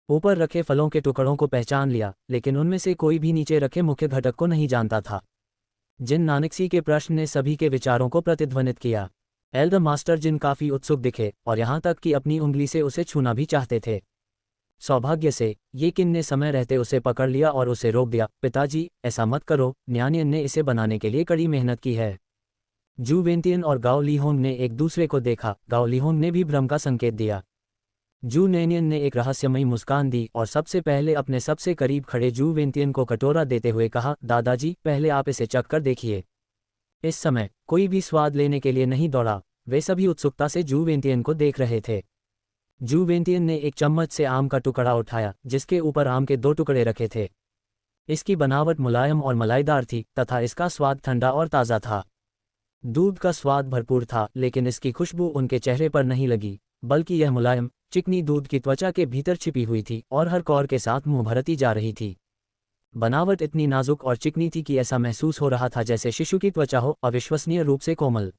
ऊपर रखे फलों के टुकड़ों को पहचान लिया, लेकिन उनमें से कोई भी नीचे रखे मुख्य घटक को नहीं जानता था। जिन नानकसी के प्रश्न ने सभी के विचारों को प्रतिध्वनित किया। एल्डर मास्टर जिन काफी उत्सुक दिखे और यहाँ तक कि अपनी उंगली से उसे छूना भी चाहते थे। सौभाग्य से ये किन ने समय रहते उसे पकड़ लिया और उसे रोक दिया। पिताजी, ऐसा मत करो, न्यानियन ने इसे बनाने के लिए कड़ी मेहनत की है। जू वेंतियन और गाओ लीहोंग ने एक दूसरे को देखा। गाओ लीहोंग ने भी भ्रम का संकेत दिया। जू नैनियन ने एक रहस्यमयी मुस्कान दी और सबसे पहले अपने सबसे करीब खड़े जू वेंतियन को कटोरा देते हुए कहा, दादाजी, पहले आप इसे चख कर देखिए। इस समय कोई भी स्वाद लेने के लिए नहीं दौड़ा, वे सभी उत्सुकता से जू वेंतियन को देख रहे थे। जू वेंतियन ने एक चम्मच से आम का टुकड़ा उठाया, जिसके ऊपर आम के 2 टुकड़े रखे थे। इसकी बनावट मुलायम और मलाईदार थी तथा इसका स्वाद ठंडा और ताज़ा था। दूध का स्वाद भरपूर था, लेकिन इसकी खुशबू उनके चेहरे पर नहीं लगी, बल्कि यह मुलायम चिकनी दूध की त्वचा के भीतर छिपी हुई थी और हर कौर के साथ मुंह भरती जा रही थी। बनावट इतनी नाजुक और चिकनी थी कि ऐसा महसूस हो रहा था जैसे शिशु की त्वचा हो, अविश्वसनीय रूप से कोमल।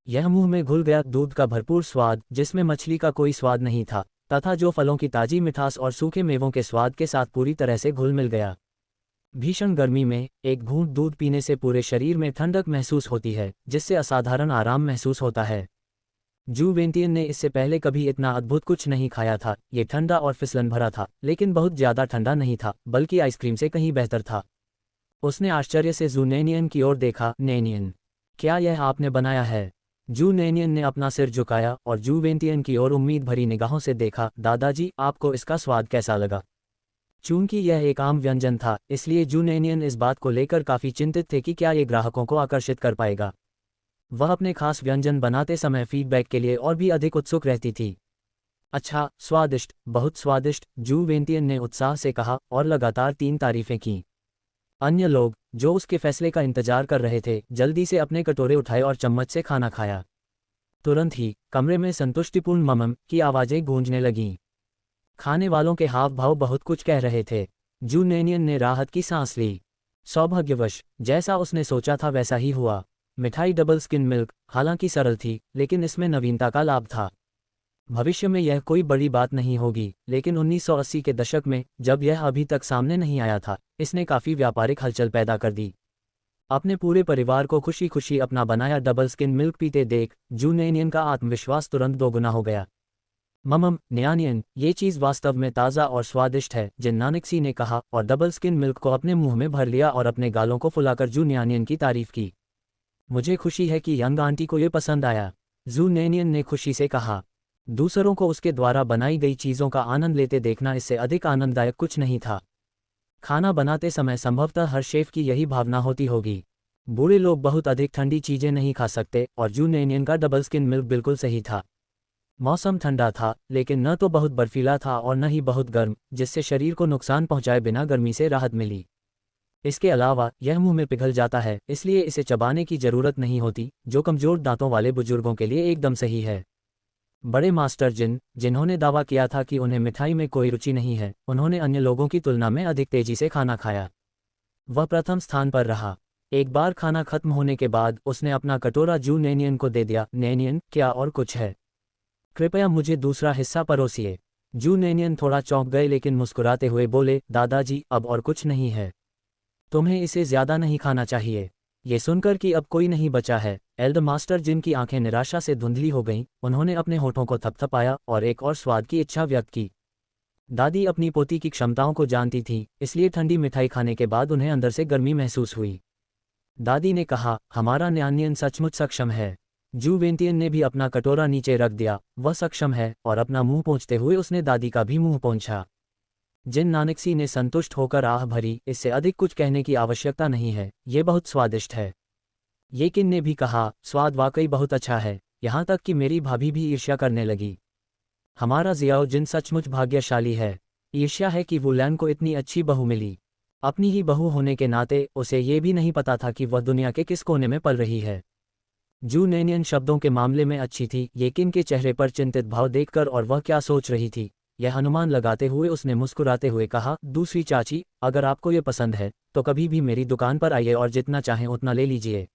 यह मुंह में घुल गया दूध का भरपूर स्वाद, जिसमें मछली का कोई स्वाद नहीं था, तथा जो फलों की ताजी मिठास और सूखे मेवों के स्वाद के साथ पूरी तरह से घुल मिल गया। भीषण गर्मी में एक घूंट दूध पीने से पूरे शरीर में ठंडक महसूस होती है, जिससे असाधारण आराम महसूस होता है। जू वेंतियन ने इससे पहले कभी इतना अद्भुत कुछ नहीं खाया था। ये ठंडा और फिसलन भरा था, लेकिन बहुत ज्यादा ठंडा नहीं था, बल्कि आइसक्रीम से कहीं बेहतर था। उसने आश्चर्य से जू नैनियन की ओर देखा। नैनियन, क्या यह आपने बनाया है? जू नैनियन ने अपना सिर झुकाया और जू वेंतियन की ओर उम्मीद भरी निगाहों से देखा। दादाजी, आपको इसका स्वाद कैसा लगा? चूंकि यह एक आम व्यंजन था, इसलिए जू नैनियन इस बात को लेकर काफी चिंतित थे कि क्या ये ग्राहकों को आकर्षित कर पाएगा। वह अपने खास व्यंजन बनाते समय फीडबैक के लिए और भी अधिक उत्सुक रहती थी। अच्छा, स्वादिष्ट, बहुत स्वादिष्ट, जू वेंतियन ने उत्साह से कहा और लगातार 3 तारीफें की। अन्य लोग, जो उसके फैसले का इंतजार कर रहे थे, जल्दी से अपने कटोरे उठाए और चम्मच से खाना खाया। तुरंत ही कमरे में संतुष्टिपूर्ण ममम की आवाजें गूंजने लगीं। खाने वालों के हाव भाव बहुत कुछ कह रहे थे। जू नैनियन ने राहत की सांस ली। सौभाग्यवश जैसा उसने सोचा था वैसा ही हुआ। मिठाई डबल स्किन मिल्क हालांकि सरल थी, लेकिन इसमें नवीनता का लाभ था। भविष्य में यह कोई बड़ी बात नहीं होगी, लेकिन 1980 के दशक में, जब यह अभी तक सामने नहीं आया था, इसने काफ़ी व्यापारिक हलचल पैदा कर दी। अपने पूरे परिवार को खुशी खुशी अपना बनाया डबल स्किन मिल्क पीते देख जू नैनियन का आत्मविश्वास तुरंत दोगुना हो गया। ममम, न्यानियन, ये चीज़ वास्तव में ताज़ा और स्वादिष्ट है, जिन नानकसी ने कहा और डबल स्किन मिल्क को अपने मुंह में भर लिया और अपने गालों को फुलाकर जू न्यानियन की तारीफ की। मुझे खुशी है कि यंग आंटी को ये पसंद आया, जू नैनियन ने खुशी से कहा। दूसरों को उसके द्वारा बनाई गई चीज़ों का आनंद लेते देखना इससे अधिक आनंददायक कुछ नहीं था। खाना बनाते समय संभवतः हर शेफ की यही भावना होती होगी। बूढ़े लोग बहुत अधिक ठंडी चीज़ें नहीं खा सकते और जू नैनियन का डबल स्किन मिल्क बिल्कुल सही था। मौसम ठंडा था, लेकिन न तो बहुत बर्फीला था और न ही बहुत गर्म, जिससे शरीर को नुकसान पहुंचाए बिना गर्मी से राहत मिली। इसके अलावा यह मुंह में पिघल जाता है, इसलिए इसे चबाने की जरूरत नहीं होती, जो कमजोर दांतों वाले बुजुर्गों के लिए एकदम सही है। बड़े मास्टर जिन्होंने दावा किया था कि उन्हें मिठाई में कोई रुचि नहीं है, उन्होंने अन्य लोगों की तुलना में अधिक तेजी से खाना खाया। वह प्रथम स्थान पर रहा। एक बार खाना खत्म होने के बाद उसने अपना कटोरा जू नैनियन को दे दिया। नैनियन, क्या और कुछ है? कृपया मुझे दूसरा हिस्सा परोसिए। जू नैनियन थोड़ा चौंक गए, लेकिन मुस्कुराते हुए बोले, दादाजी, अब और कुछ नहीं है। तुम्हें इसे ज्यादा नहीं खाना चाहिए। ये सुनकर कि अब कोई नहीं बचा है, एल्डर मास्टर जिनकी आंखें निराशा से धुंधली हो गईं, उन्होंने अपने होठों को थपथपाया और एक और स्वाद की इच्छा व्यक्त की। दादी अपनी पोती की क्षमताओं को जानती थी, इसलिए ठंडी मिठाई खाने के बाद उन्हें अंदर से गर्मी महसूस हुई। दादी ने कहा, हमारा न्यानियन सचमुच सक्षम है। जू वेंतियन ने भी अपना कटोरा नीचे रख दिया। वह सक्षम है, और अपना मुंह पोंछते हुए उसने दादी का भी मुंह पोंछा। जिन नानकसी ने संतुष्ट होकर आह भरी, इससे अधिक कुछ कहने की आवश्यकता नहीं है, ये बहुत स्वादिष्ट है। येकिन ने भी कहा, स्वाद वाकई बहुत अच्छा है, यहाँ तक कि मेरी भाभी भी ईर्ष्या करने लगी। हमारा जियाओ जिन सचमुच भाग्यशाली है। ईर्ष्या है कि वुलैन को इतनी अच्छी बहू मिली। अपनी ही बहू होने के नाते उसे ये भी नहीं पता था कि वह दुनिया के किस कोने में पल रही है। जू नैनियन शब्दों के मामले में अच्छी थी। येकिन के चेहरे पर चिंतित भाव देखकर और वह क्या सोच रही थी, यह अनुमान लगाते हुए उसने मुस्कुराते हुए कहा, दूसरी चाची, अगर आपको ये पसंद है तो कभी भी मेरी दुकान पर आइए और जितना चाहें उतना ले लीजिए।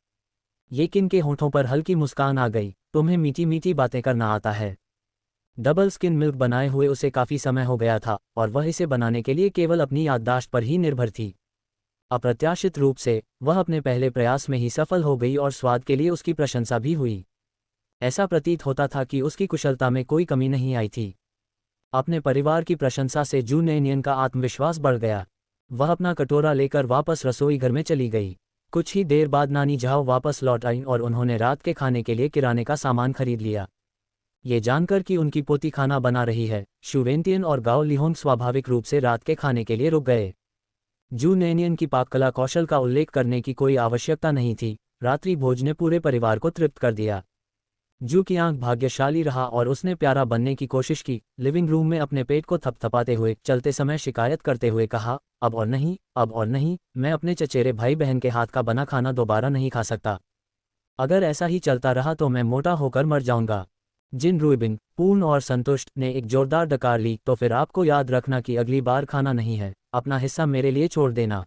येकिन के होठों पर हल्की मुस्कान आ गई। तुम्हें मीठी मीठी बातें करना आता है। डबल स्किन मिल्क बनाए हुए उसे काफ़ी समय हो गया था और वह इसे बनाने के लिए केवल अपनी याददाश्त पर ही निर्भर थी। अप्रत्याशित रूप से वह अपने पहले प्रयास में ही सफल हो गई और स्वाद के लिए उसकी प्रशंसा भी हुई। ऐसा प्रतीत होता था कि उसकी कुशलता में कोई कमी नहीं आई थी। अपने परिवार की प्रशंसा से जू नैनियन का आत्मविश्वास बढ़ गया। वह अपना कटोरा लेकर वापस रसोई घर में चली गई। कुछ ही देर बाद नानी झाओ वापस लौट आईं और उन्होंने रात के खाने के लिए किराने का सामान खरीद लिया। ये जानकर कि उनकी पोती खाना बना रही है, शू वेंटियन और गाओ लिहोंग स्वाभाविक रूप से रात के खाने के लिए रुक गए। जू नैनियन की पाककला कौशल का उल्लेख करने की कोई आवश्यकता नहीं थी। रात्रि भोज ने पूरे परिवार को तृप्त कर दिया। जू की आंख भाग्यशाली रहा और उसने प्यारा बनने की कोशिश की। लिविंग रूम में अपने पेट को थपथपाते हुए चलते समय शिकायत करते हुए कहा, अब और नहीं, अब और नहीं, मैं अपने चचेरे भाई बहन के हाथ का बना खाना दोबारा नहीं खा सकता। अगर ऐसा ही चलता रहा तो मैं मोटा होकर मर जाऊंगा। जिन रूइबिंग, पूर्ण और संतुष्ट, ने एक जोरदार डकार ली। तो फिर आपको याद रखना कि अगली बार खाना नहीं है, अपना हिस्सा मेरे लिए छोड़ देना।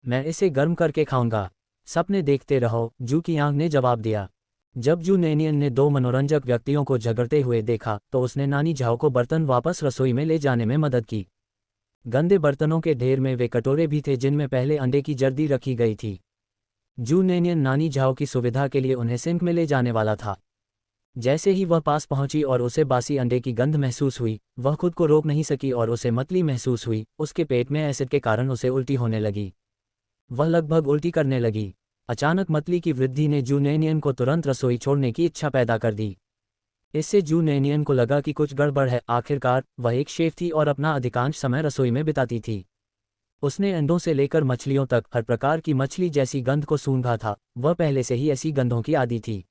मैं इसे गर्म करके खाऊंगा। सपने देखते रहो, जू की आंख ने जवाब दिया। जब जू नैनियन ने दो मनोरंजक व्यक्तियों को झगड़ते हुए देखा तो उसने नानी झाओ को बर्तन वापस रसोई में ले जाने में मदद की। गंदे बर्तनों के ढेर में वे कटोरे भी थे जिनमें पहले अंडे की जर्दी रखी गई थी। जू नैनियन नानी झाओ की सुविधा के लिए उन्हें सिंक में ले जाने वाला था। जैसे ही वह पास पहुंची और उसे बासी अंडे की गंध महसूस हुई, वह खुद को रोक नहीं सकी और उसे मतली महसूस हुई। उसके पेट में एसिड के कारण उसे उल्टी होने लगी। वह लगभग उल्टी करने लगी। अचानक मतली की वृद्धि ने जू नैनियन को तुरंत रसोई छोड़ने की इच्छा पैदा कर दी। इससे जू नैनियन को लगा कि कुछ गड़बड़ है। आखिरकार वह एक शेफ थी और अपना अधिकांश समय रसोई में बिताती थी। उसने अंडों से लेकर मछलियों तक हर प्रकार की मछली जैसी गंध को सूंघा था। वह पहले से ही ऐसी गंधों की आदी थी।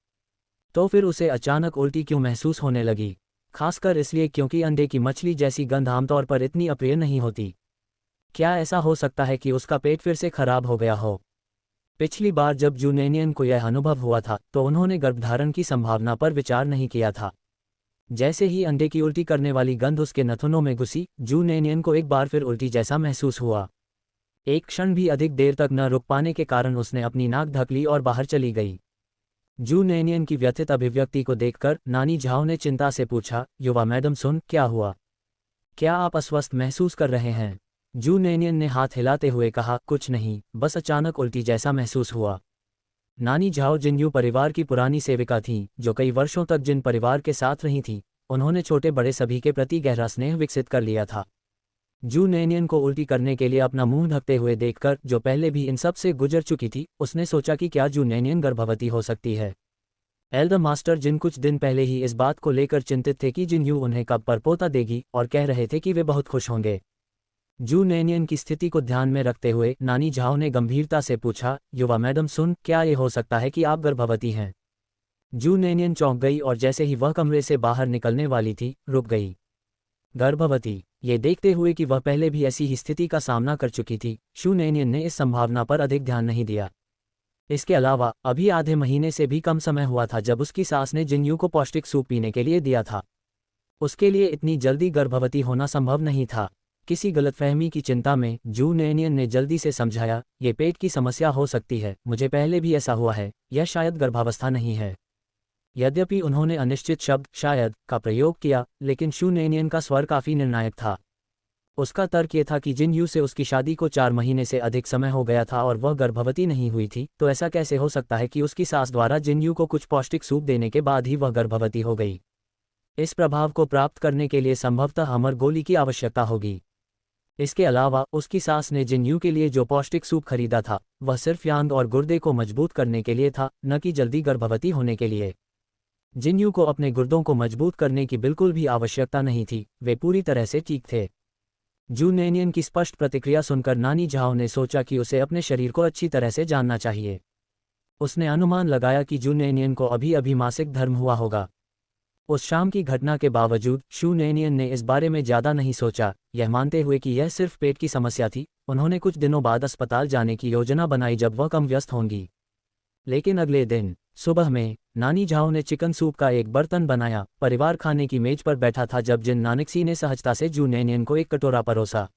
तो फिर उसे अचानक उल्टी क्यों महसूस होने लगी? खासकर इसलिए क्योंकि अंडे की मछली जैसी गंध आमतौर पर इतनी अप्रिय नहीं होती। क्या ऐसा हो सकता है कि उसका पेट फिर से खराब हो गया हो? पिछली बार जब जू नैनियन को यह अनुभव हुआ था तो उन्होंने गर्भधारण की संभावना पर विचार नहीं किया था। जैसे ही अंडे की उल्टी करने वाली गंध उसके नथुनों में घुसी, जू नैनियन को एक बार फिर उल्टी जैसा महसूस हुआ। एक क्षण भी अधिक देर तक न रुक पाने के कारण उसने अपनी नाक ढक ली और बाहर चली गई। जू नैनियन की व्यथित अभिव्यक्ति को देखकर नानी झाओ ने चिंता से पूछा, युवा मैडम सुन, क्या हुआ? क्या आप अस्वस्थ महसूस कर रहे हैं? जू नैनियन ने हाथ हिलाते हुए कहा, कुछ नहीं, बस अचानक उल्टी जैसा महसूस हुआ। नानी झाओ जिन्यू परिवार की पुरानी सेविका थीं, जो कई वर्षों तक जिन परिवार के साथ रही थीं। उन्होंने छोटे बड़े सभी के प्रति गहरा स्नेह विकसित कर लिया था। जू नैनियन को उल्टी करने के लिए अपना मुंह ढकते हुए देखकर, जो पहले भी इन सब से गुजर चुकी थी, उसने सोचा कि क्या जू नैनियन गर्भवती हो सकती है। एल्डर मास्टर जिन कुछ दिन पहले ही इस बात को लेकर चिंतित थे कि जिन्यू उन्हें कब परपोता देगी और कह रहे थे कि वे बहुत खुश होंगे। जू नैनियन की स्थिति को ध्यान में रखते हुए नानी झाओ ने गंभीरता से पूछा, युवा मैडम सुन, क्या ये हो सकता है कि आप गर्भवती हैं? जू नैनियन चौंक गई और जैसे ही वह कमरे से बाहर निकलने वाली थी, रुक गई। गर्भवती? ये देखते हुए कि वह पहले भी ऐसी ही स्थिति का सामना कर चुकी थी, शू नैनियन ने इस संभावना पर अधिक ध्यान नहीं दिया। इसके अलावा अभी आधे महीने से भी कम समय हुआ था जब उसकी सास ने जिन्यू को पौष्टिक सूप पीने के लिए दिया था। उसके लिए इतनी जल्दी गर्भवती होना संभव नहीं था। किसी गलतफहमी की चिंता में जू नैनियन ने जल्दी से समझाया, ये पेट की समस्या हो सकती है, मुझे पहले भी ऐसा हुआ है, यह शायद गर्भावस्था नहीं है। यद्यपि उन्होंने अनिश्चित शब्द शायद का प्रयोग किया, लेकिन शू नैनियन का स्वर काफी निर्णायक था। उसका तर्क ये था कि जिन्यू से उसकी शादी को 4 महीने से अधिक समय हो गया था और वह गर्भवती नहीं हुई थी, तो ऐसा कैसे हो सकता है कि उसकी सास द्वारा जिन्यू को कुछ पौष्टिक सूप देने के बाद ही वह गर्भवती हो गई? इस प्रभाव को प्राप्त करने के लिए संभवतः अमर गोली की आवश्यकता होगी। इसके अलावा उसकी सास ने जिन्यू के लिए जो पौष्टिक सूप खरीदा था, वह सिर्फ यांग और गुर्दे को मजबूत करने के लिए था, न कि जल्दी गर्भवती होने के लिए। जिन्यू को अपने गुर्दों को मजबूत करने की बिल्कुल भी आवश्यकता नहीं थी, वे पूरी तरह से ठीक थे। जू नैनियन की स्पष्ट प्रतिक्रिया सुनकर नानी झाओ ने सोचा कि उसे अपने शरीर को अच्छी तरह से जानना चाहिए। उसने अनुमान लगाया कि जू नैनियन को अभी अभी मासिक धर्म हुआ होगा। उस शाम की घटना के बावजूद शू नैनियन ने इस बारे में ज़्यादा नहीं सोचा, यह मानते हुए कि यह सिर्फ पेट की समस्या थी। उन्होंने कुछ दिनों बाद अस्पताल जाने की योजना बनाई जब वह कम व्यस्त होंगी। लेकिन अगले दिन सुबह में नानी झाओ ने चिकन सूप का एक बर्तन बनाया। परिवार खाने की मेज पर बैठा था जब जिन नानकसी ने सहजता से जू नैनियन को एक कटोरा परोसा।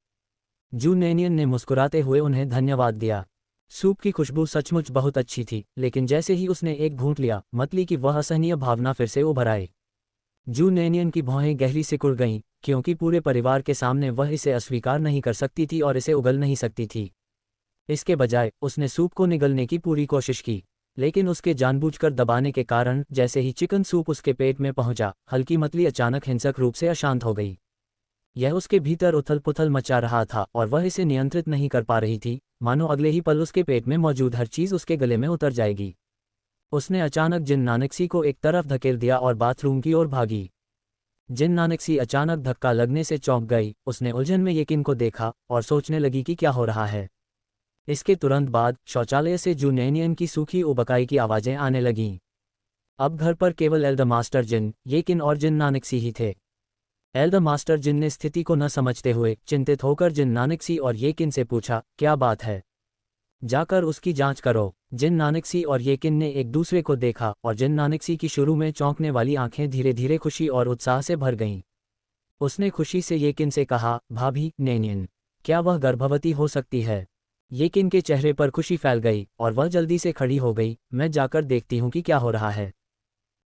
जू नैनियन ने मुस्कुराते हुए उन्हें धन्यवाद दिया। सूप की खुशबू सचमुच बहुत अच्छी थी, लेकिन जैसे ही उसने एक घूंट लिया, मतली की वह असहनीय भावना फिर से उभर आई। जू नैनियन की भौहें गहरी सिकुड़ गईं, क्योंकि पूरे परिवार के सामने वह इसे अस्वीकार नहीं कर सकती थी और इसे उगल नहीं सकती थी। इसके बजाय उसने सूप को निगलने की पूरी कोशिश की, लेकिन उसके जानबूझकर दबाने के कारण जैसे ही चिकन सूप उसके पेट में पहुंचा, हल्की मतली अचानक हिंसक रूप से अशांत हो गई। यह उसके भीतर उथल पुथल मचा रहा था और वह इसे नियंत्रित नहीं कर पा रही थी, मानो अगले ही पल उसके पेट में मौजूद हर चीज़ उसके गले में उतर जाएगी। उसने अचानक जिन नानकसी को एक तरफ धकेल दिया और बाथरूम की ओर भागी। जिन नानकसी अचानक धक्का लगने से चौंक गई। उसने उलझन में येकिन को देखा और सोचने लगी कि क्या हो रहा है। इसके तुरंत बाद शौचालय से जू नैनियन की सूखी उबकाई की आवाज़ें आने लगीं। अब घर पर केवल एल्डर मास्टर जिन, येकिन और जिन नानकसी ही थे। एल्डर मास्टर जिन ने स्थिति को न समझते हुए चिंतित होकर जिन नानकसी और येकिन से पूछा, क्या बात है? जाकर उसकी जांच करो। जिन नानकसी और येकिन ने एक दूसरे को देखा और जिन नानकसी की शुरू में चौंकने वाली आंखें धीरे धीरे खुशी और उत्साह से भर गईं। उसने खुशी से येकिन से कहा, भाभी नैनियन, क्या वह गर्भवती हो सकती है? येकिन के चेहरे पर खुशी फैल गई और वह जल्दी से खड़ी हो गई। मैं जाकर देखती हूँ कि क्या हो रहा है।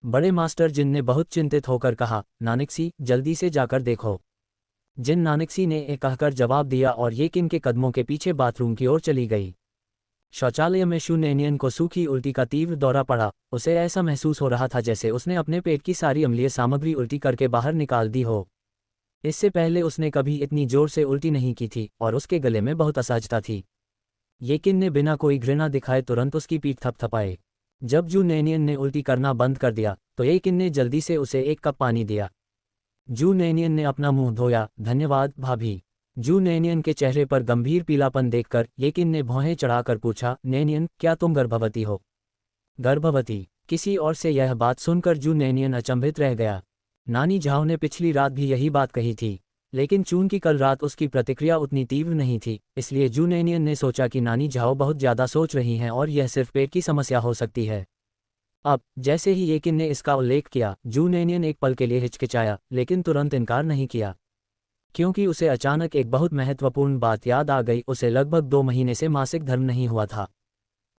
बड़े मास्टर जिन ने बहुत चिंतित होकर कहा, नानकसी जल्दी से जाकर देखो। जिन नानकसी ने एक कहकर जवाब दिया और येकिन के कदमों के पीछे बाथरूम की ओर चली गई। शौचालय में शू नैनियन को सूखी उल्टी का तीव्र दौरा पड़ा। उसे ऐसा महसूस हो रहा था जैसे उसने अपने पेट की सारी अम्लीय सामग्री उल्टी करके बाहर निकाल दी हो। इससे पहले उसने कभी इतनी जोर से उल्टी नहीं की थी और उसके गले में बहुत असहजता थी। येकिन ने बिना कोई घृणा दिखाए तुरंत उसकी पीठ थपथपाई। जब जू नैनियन ने उल्टी करना बंद कर दिया तो येकिन ने जल्दी से उसे एक कप पानी दिया। जू नैनियन ने अपना मुंह धोया। धन्यवाद भाभी। जू नैनियन के चेहरे पर गंभीर पीलापन देखकर येकिन ने भौहें चढ़ाकर पूछा, नैनियन क्या तुम गर्भवती हो? गर्भवती? किसी और से यह बात सुनकर जू नैनियन अचंभित रह गया। नानी झाओ ने पिछली रात भी यही बात कही थी, लेकिन चूंकि कल रात उसकी प्रतिक्रिया उतनी तीव्र नहीं थी, इसलिए जू नैनियन ने सोचा कि नानी झाओ बहुत ज़्यादा सोच रही हैं और यह सिर्फ पेट की समस्या हो सकती है। अब जैसे ही येकिन ने इसका उल्लेख किया, जू नैनियन एक पल के लिए हिचकिचाया, लेकिन तुरंत इनकार नहीं किया, क्योंकि उसे अचानक एक बहुत महत्वपूर्ण बात याद आ गई। उसे लगभग 2 महीने से मासिक धर्म नहीं हुआ था।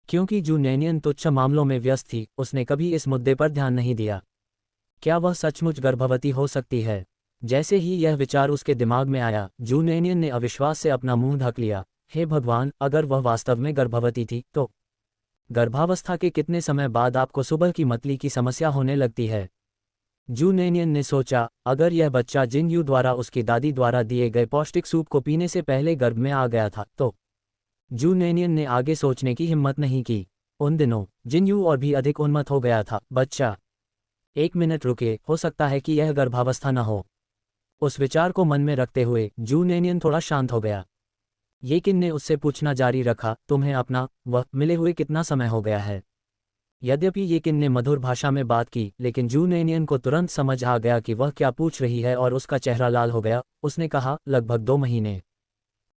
क्योंकि जू नैनियन तुच्छ मामलों में व्यस्त थी, उसने कभी इस मुद्दे पर ध्यान नहीं दिया। क्या वह सचमुच गर्भवती हो सकती है? जैसे ही यह विचार उसके दिमाग में आया, जू नैनियन ने अविश्वास से अपना मुंह ढक लिया। हे भगवान, अगर वह वास्तव में गर्भवती थी तो गर्भावस्था के कितने समय बाद आपको सुबह की मतली की समस्या होने लगती है? जू नैनियन ने सोचा, अगर यह बच्चा जिन यू द्वारा उसकी दादी द्वारा दिए गए पौष्टिक सूप को पीने से पहले गर्भ में आ गया था तो। जू नैनियन ने आगे सोचने की हिम्मत नहीं की। उन दिनों जिन यू और भी अधिक उन्मत्त हो गया था। बच्चा? 1 मिनट रुके, हो सकता है कि यह गर्भावस्था न हो। उस विचार को मन में रखते हुए जू नैनियन थोड़ा शांत हो गया। येकिन ने उससे पूछना जारी रखा, तुम्हें अपना वह मिले हुए कितना समय हो गया है? यद्यपि येकिन ने मधुर भाषा में बात की, लेकिन जू नैनियन को तुरंत समझ आ गया कि वह क्या पूछ रही है और उसका चेहरा लाल हो गया। उसने कहा, लगभग 2 महीने।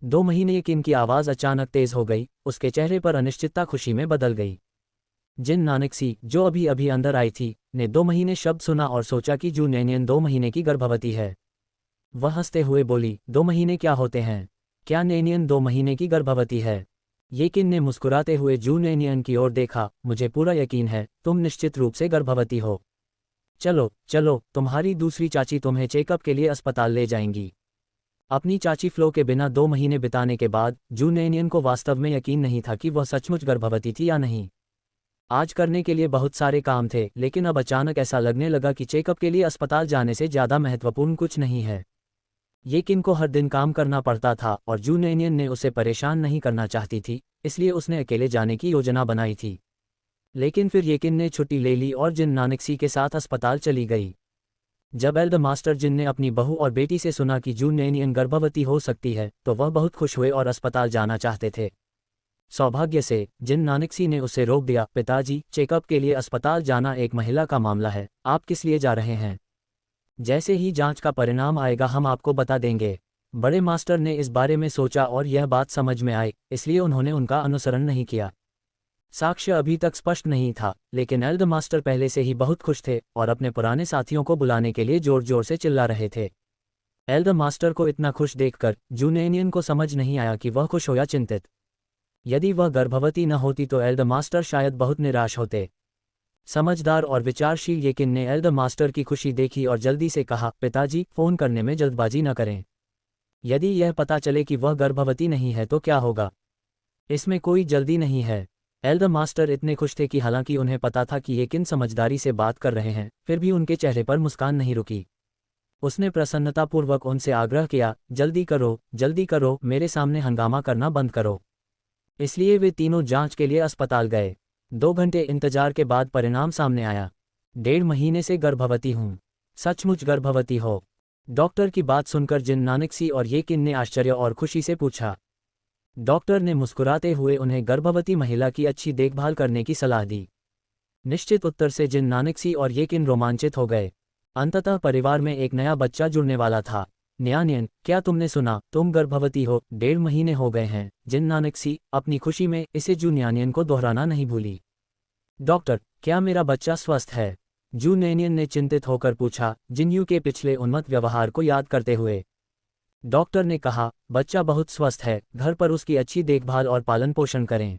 2 महीने? येकिन की आवाज़ अचानक तेज हो गई। उसके चेहरे पर अनिश्चितता खुशी में बदल गई। जिन नानकसी, जो अभी अभी अंदर आई थी, ने 2 महीने शब्द सुना और सोचा कि जू नैनियन 2 महीने की गर्भवती है। वह हंसते हुए बोली, 2 महीने क्या होते हैं? क्या नैनियन 2 महीने की गर्भवती है? येकिन ने मुस्कुराते हुए जू नैनियन की ओर देखा, मुझे पूरा यकीन है, तुम निश्चित रूप से गर्भवती हो। चलो चलो, तुम्हारी दूसरी चाची तुम्हें चेकअप के लिए अस्पताल ले जाएंगी। अपनी चाची फ्लो के बिना 2 महीने बिताने के बाद जू नैनियन को वास्तव में यकीन नहीं था कि वह सचमुच गर्भवती थी या नहीं। आज करने के लिए बहुत सारे काम थे, लेकिन अब अचानक ऐसा लगने लगा कि चेकअप के लिए अस्पताल जाने से ज़्यादा महत्वपूर्ण कुछ नहीं है। येकिन को हर दिन काम करना पड़ता था और जू नैनियन ने उसे परेशान नहीं करना चाहती थी, इसलिए उसने अकेले जाने की योजना बनाई थी। लेकिन फिर येकिन ने छुट्टी ले ली और जिन नानकसी के साथ अस्पताल चली गई। जब एल्डर मास्टर जिन ने अपनी बहू और बेटी से सुना कि जू नैनियन गर्भवती हो सकती है तो वह बहुत खुश हुए और अस्पताल जाना चाहते थे। सौभाग्य से जिन नानकसी ने उसे रोक दिया। पिताजी, चेकअप के लिए अस्पताल जाना एक महिला का मामला है, आप किस लिए जा रहे हैं? जैसे ही जांच का परिणाम आएगा हम आपको बता देंगे। बड़े मास्टर ने इस बारे में सोचा और यह बात समझ में आई, इसलिए उन्होंने उनका अनुसरण नहीं किया। साक्ष्य अभी तक स्पष्ट नहीं था, लेकिन एल्डर मास्टर पहले से ही बहुत खुश थे और अपने पुराने साथियों को बुलाने के लिए जोर जोर से चिल्ला रहे थे। एल्डर मास्टर को इतना खुश देखकर जू नैनियन को समझ नहीं आया कि वह खुश हो या चिंतित। यदि वह गर्भवती न होती तो एल्डर मास्टर शायद बहुत निराश होते। समझदार और विचारशील येकिन ने एल्डर मास्टर की खुशी देखी और जल्दी से कहा, पिताजी, फ़ोन करने में जल्दबाजी न करें। यदि यह पता चले कि वह गर्भवती नहीं है तो क्या होगा? इसमें कोई जल्दी नहीं है। एल्डर मास्टर इतने खुश थे कि हालांकि उन्हें पता था कि ये किन समझदारी से बात कर रहे हैं, फिर भी उनके चेहरे पर मुस्कान नहीं रुकी। उसने प्रसन्नतापूर्वक उनसे आग्रह किया, जल्दी करो, मेरे सामने हंगामा करना बंद करो। इसलिए वे तीनों जांच के लिए अस्पताल गए। 2 घंटे इंतजार के बाद परिणाम सामने आया। 1.5 महीने से गर्भवती हूँ। सचमुच गर्भवती हो? डॉक्टर की बात सुनकर जिन नानकसी और येकिन ने आश्चर्य और खुशी से पूछा। डॉक्टर ने मुस्कुराते हुए उन्हें गर्भवती महिला की अच्छी देखभाल करने की सलाह दी। निश्चित उत्तर से जिन नानकसी और येकिन रोमांचित हो गए। अंततः परिवार में एक नया बच्चा जुड़ने वाला था। न्यानियन, क्या तुमने सुना? तुम गर्भवती हो, 1.5 महीने हो गए हैं। जिन नानकसी अपनी खुशी में इसे जू न्यानियन को दोहराना नहीं भूली। डॉक्टर, क्या मेरा बच्चा स्वस्थ है? जू नैनियन ने चिंतित होकर पूछा, जिनयू के पिछले उन्मत्त व्यवहार को याद करते हुए। डॉक्टर ने कहा, बच्चा बहुत स्वस्थ है, घर पर उसकी अच्छी देखभाल और पालन पोषण करें।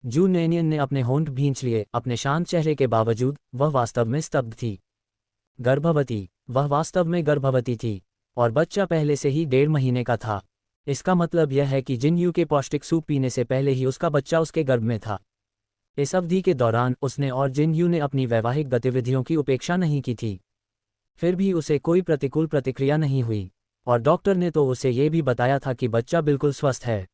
जू नैनियन ने अपने होंठ भींच लिए। अपने शांत चेहरे के बावजूद वह वास्तव में स्तब्ध थी। गर्भवती? वह वास्तव में गर्भवती थी, और बच्चा पहले से ही 1.5 महीने का था। इसका मतलब यह है कि जिनयू के पौष्टिक सूप पीने से पहले ही उसका बच्चा उसके गर्भ में था। इस अवधि के दौरान उसने और जिनयू ने अपनी वैवाहिक गतिविधियों की उपेक्षा नहीं की थी। फिर भी उसे कोई प्रतिकूल प्रतिक्रिया नहीं हुई, और डॉक्टर ने तो उसे ये भी बताया था कि बच्चा बिल्कुल स्वस्थ है।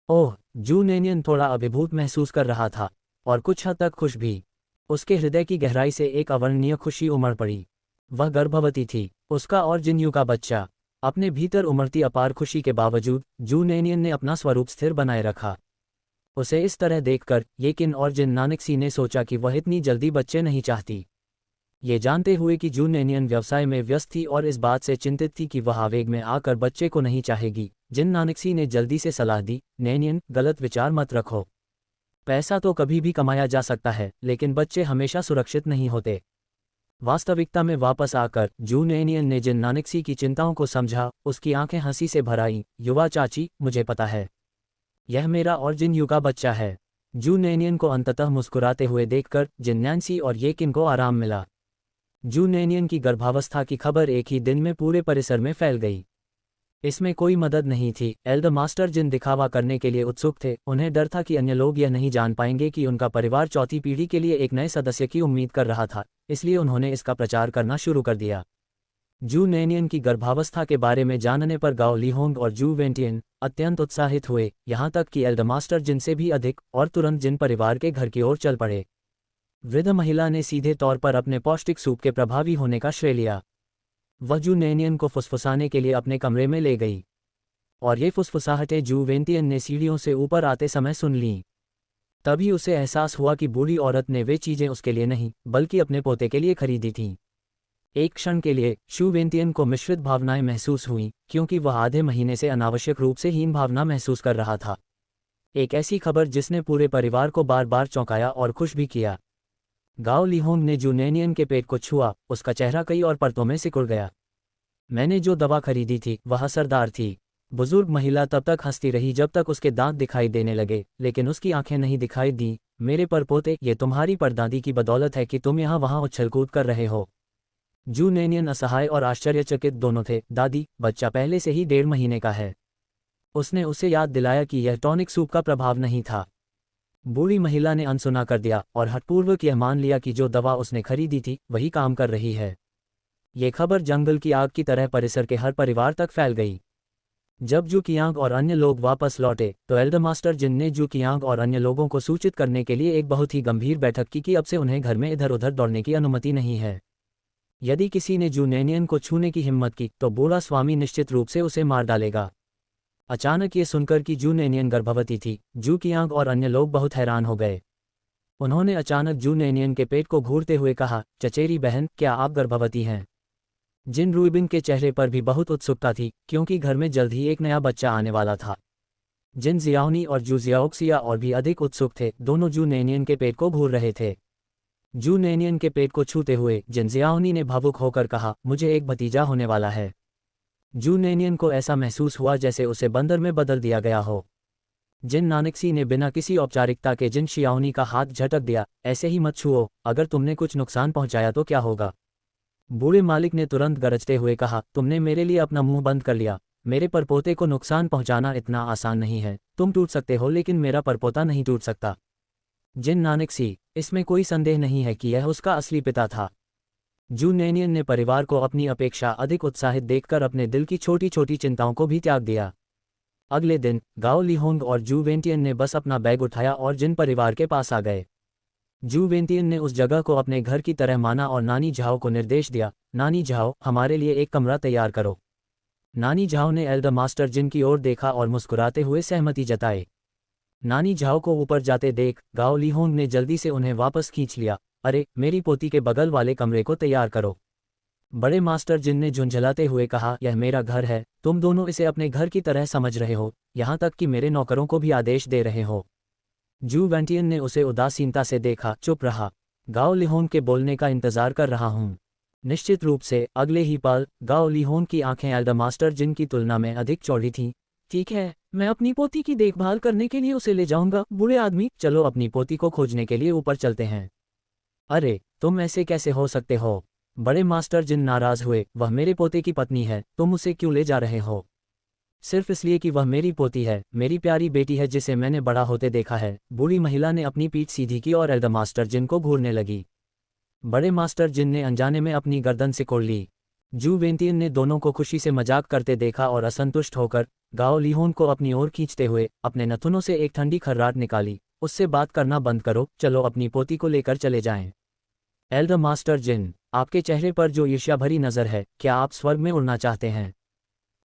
ओह! जू नैनियन थोड़ा अभिभूत महसूस कर रहा था, और कुछ हद तक खुश भी। उसके हृदय की गहराई से एक अवर्णनीय खुशी उमड़ पड़ी। वह गर्भवती थी, उसका और जिनयू का बच्चा। अपने भीतर उमड़ती अपार खुशी के बावजूद जू नैनियन ने अपना स्वरूप स्थिर बनाए रखा। उसे इस तरह देखकर येकिन और जिन नानकसी ने सोचा कि वह इतनी जल्दी बच्चे नहीं चाहती। ये जानते हुए कि जू नैनियन व्यवसाय में व्यस्त थी और इस बात से चिंतित थी कि वह आवेग में आकर बच्चे को नहीं चाहेगी, जिन नानकसी ने जल्दी से सलाह दी, नैनियन, गलत विचार मत रखो। पैसा तो कभी भी कमाया जा सकता है, लेकिन बच्चे हमेशा सुरक्षित नहीं होते। वास्तविकता में वापस आकर जू नैनियन ने जिन नानकसी की चिंताओं को समझा। उसकी आंखें हंसी से भर आईं। युवा चाची, मुझे पता है, यह मेरा और जिनयू का बच्चा है। जू नैनियन को अंततः मुस्कुराते हुए देखकर जिन नैन्सी और येकिन को आराम मिला। जू नैनियन की गर्भावस्था की खबर एक ही दिन में पूरे परिसर में फैल गई। इसमें कोई मदद नहीं थी। एल्डर मास्टर जिन दिखावा करने के लिए उत्सुक थे, उन्हें डर था कि अन्य लोग यह नहीं जान पाएंगे कि उनका परिवार चौथी पीढ़ी के लिए एक नए सदस्य की उम्मीद कर रहा था, इसलिए उन्होंने इसका प्रचार करना शुरू कर दिया। जू नैनियन की गर्भावस्था के बारे में जानने पर गाओ लीहोंग और जू वेंटियन अत्यंत उत्साहित हुए, यहाँ तक कि एल्डर मास्टर जिन से भी अधिक, और तुरंत जिन परिवार के घर की ओर चल पड़े। वृद्ध महिला ने सीधे तौर पर अपने पौष्टिक सूप के प्रभावी होने का श्रेय लिया। वह जू नैनियन को फुसफुसाने के लिए अपने कमरे में ले गई, और ये फुसफुसाहटें जू वेंटियन ने सीढ़ियों से ऊपर आते समय सुन लीं। तभी उसे एहसास हुआ कि बूढ़ी औरत ने वे चीजें उसके लिए नहीं, बल्कि अपने पोते के लिए खरीदी थीं। एक क्षण के लिए शू वेंटियन को मिश्रित भावनाएं महसूस हुईं, क्योंकि वह आधे महीने से अनावश्यक रूप से हीन भावना महसूस कर रहा था। एक ऐसी खबर जिसने पूरे परिवार को बार बार चौंकाया और खुश भी किया। गाओ लीहोंग ने जू नैनियन के पेट को छुआ। उसका चेहरा कई और परतों में सिकुड़ गया। मैंने जो दवा खरीदी थी वह असरदार थी। बुजुर्ग महिला तब तक हंसती रही जब तक उसके दांत दिखाई देने लगे, लेकिन उसकी आंखें नहीं दिखाई दी। मेरे परपोते, ये तुम्हारी परदादी की बदौलत है कि तुम यहाँ वहाँ उछलकूद कर रहे हो। जू नैनियन असहाय और आश्चर्यचकित दोनों थे। दादी, बच्चा पहले से ही 1.5 महीने का है। उसने उसे याद दिलाया कि यह टॉनिक सूप का प्रभाव नहीं था। बूढ़ी महिला ने अनसुना कर दिया और हठपूर्वक यह मान लिया कि जो दवा उसने खरीदी थी वही काम कर रही है। ये खबर जंगल की आग की तरह परिसर के हर परिवार तक फैल गई। जब जू कियांग और अन्य लोग वापस लौटे तो एल्डर मास्टर जिन ने जू कियांग और अन्य लोगों को सूचित करने के लिए एक बहुत ही गंभीर बैठक की कि अब से उन्हें घर में इधर उधर दौड़ने की अनुमति नहीं है। यदि किसी ने जू नैनियन को छूने की हिम्मत की तो बूढ़ा स्वामी निश्चित रूप से उसे मार डालेगा। अचानक ये सुनकर कि जू नैनियन गर्भवती थी, जू कियांग और अन्य लोग बहुत हैरान हो गए। उन्होंने अचानक जू नैनियन के पेट को घूरते हुए कहा, चचेरी बहन, क्या आप गर्भवती हैं? जिन रूबिन के चेहरे पर भी बहुत उत्सुकता थी, क्योंकि घर में जल्द ही एक नया बच्चा आने वाला था। जिन जियाओनी और जू जियाओक्सिया और भी अधिक उत्सुक थे, दोनों जू नैनियन के पेट को घूर रहे थे। जू नैनियन के पेट को छूते हुए जिन जियाओनी ने भावुक होकर कहा, मुझे एक भतीजा होने वाला है। जू नैनियन को ऐसा महसूस हुआ जैसे उसे बंदर में बदल दिया गया हो। जिन नानकसी ने बिना किसी औपचारिकता के जिन शियाओनी का हाथ झटक दिया, ऐसे ही मत छुओ, अगर तुमने कुछ नुकसान पहुंचाया तो क्या होगा। बूढ़े मालिक ने तुरंत गरजते हुए कहा, तुमने मेरे लिए अपना मुंह बंद कर लिया। मेरे परपोते को नुकसान पहुंचाना इतना आसान नहीं है। तुम टूट सकते हो लेकिन मेरा परपोता नहीं टूट सकता। जिन नानकसी, इसमें कोई संदेह नहीं है कि यह उसका असली पिता था। जू नैनियन ने परिवार को अपनी अपेक्षा अधिक उत्साहित देखकर अपने दिल की छोटी छोटी चिंताओं को भी त्याग दिया। अगले दिन गाओ लिहोंग और जू वेंटियन ने बस अपना बैग उठाया और जिन परिवार के पास आ गए। जू वेंटियन ने उस जगह को अपने घर की तरह माना और नानी झाओ को निर्देश दिया, नानी झाओ, हमारे लिए एक कमरा तैयार करो। नानी झाओ ने एल्डर मास्टर जिन की ओर देखा और मुस्कुराते हुए सहमति जताई। नानी झाओ को ऊपर जाते देख गाओ लिहोंग ने जल्दी से उन्हें वापस खींच लिया। अरे, मेरी पोती के बगल वाले कमरे को तैयार करो। बड़े मास्टर जिन ने झुंझलाते हुए कहा, यह मेरा घर है, तुम दोनों इसे अपने घर की तरह समझ रहे हो, यहाँ तक कि मेरे नौकरों को भी आदेश दे रहे हो। जू वेंटियन ने उसे उदासीनता से देखा, चुप रहा। गाओ लिहोंग के बोलने का इंतजार कर रहा हूँ। निश्चित रूप से अगले ही पल गाओ लिहोंग की आंखें एल्डर मास्टर जिन की तुलना में अधिक चौड़ी थीं। ठीक है, मैं अपनी पोती की देखभाल करने के लिए उसे ले जाऊंगा। बूढ़े आदमी, चलो अपनी पोती को खोजने के लिए ऊपर चलते हैं। अरे, तुम ऐसे कैसे हो सकते हो। बड़े मास्टर जिन नाराज हुए, वह मेरे पोते की पत्नी है, तुम उसे क्यों ले जा रहे हो। सिर्फ इसलिए कि वह मेरी पोती है, मेरी प्यारी बेटी है जिसे मैंने बड़ा होते देखा है। बूढ़ी महिला ने अपनी पीठ सीधी की और एल्डर मास्टर जिन को घूरने लगी। बड़े मास्टर जिन ने अनजाने में अपनी गर्दन सिकोड़ ली। जू वेंटियन ने दोनों को खुशी से मजाक करते देखा और असंतुष्ट होकर गाओ लिहोंग को अपनी ओर खींचते हुए अपने नथुनों से एक ठंडी खर्राट निकाली, उससे बात करना बंद करो, चलो अपनी पोती को लेकर चले जाएं। एल्डर मास्टर जिन, आपके चेहरे पर जो ईर्ष्या भरी नजर है, क्या आप स्वर्ग में उड़ना चाहते हैं।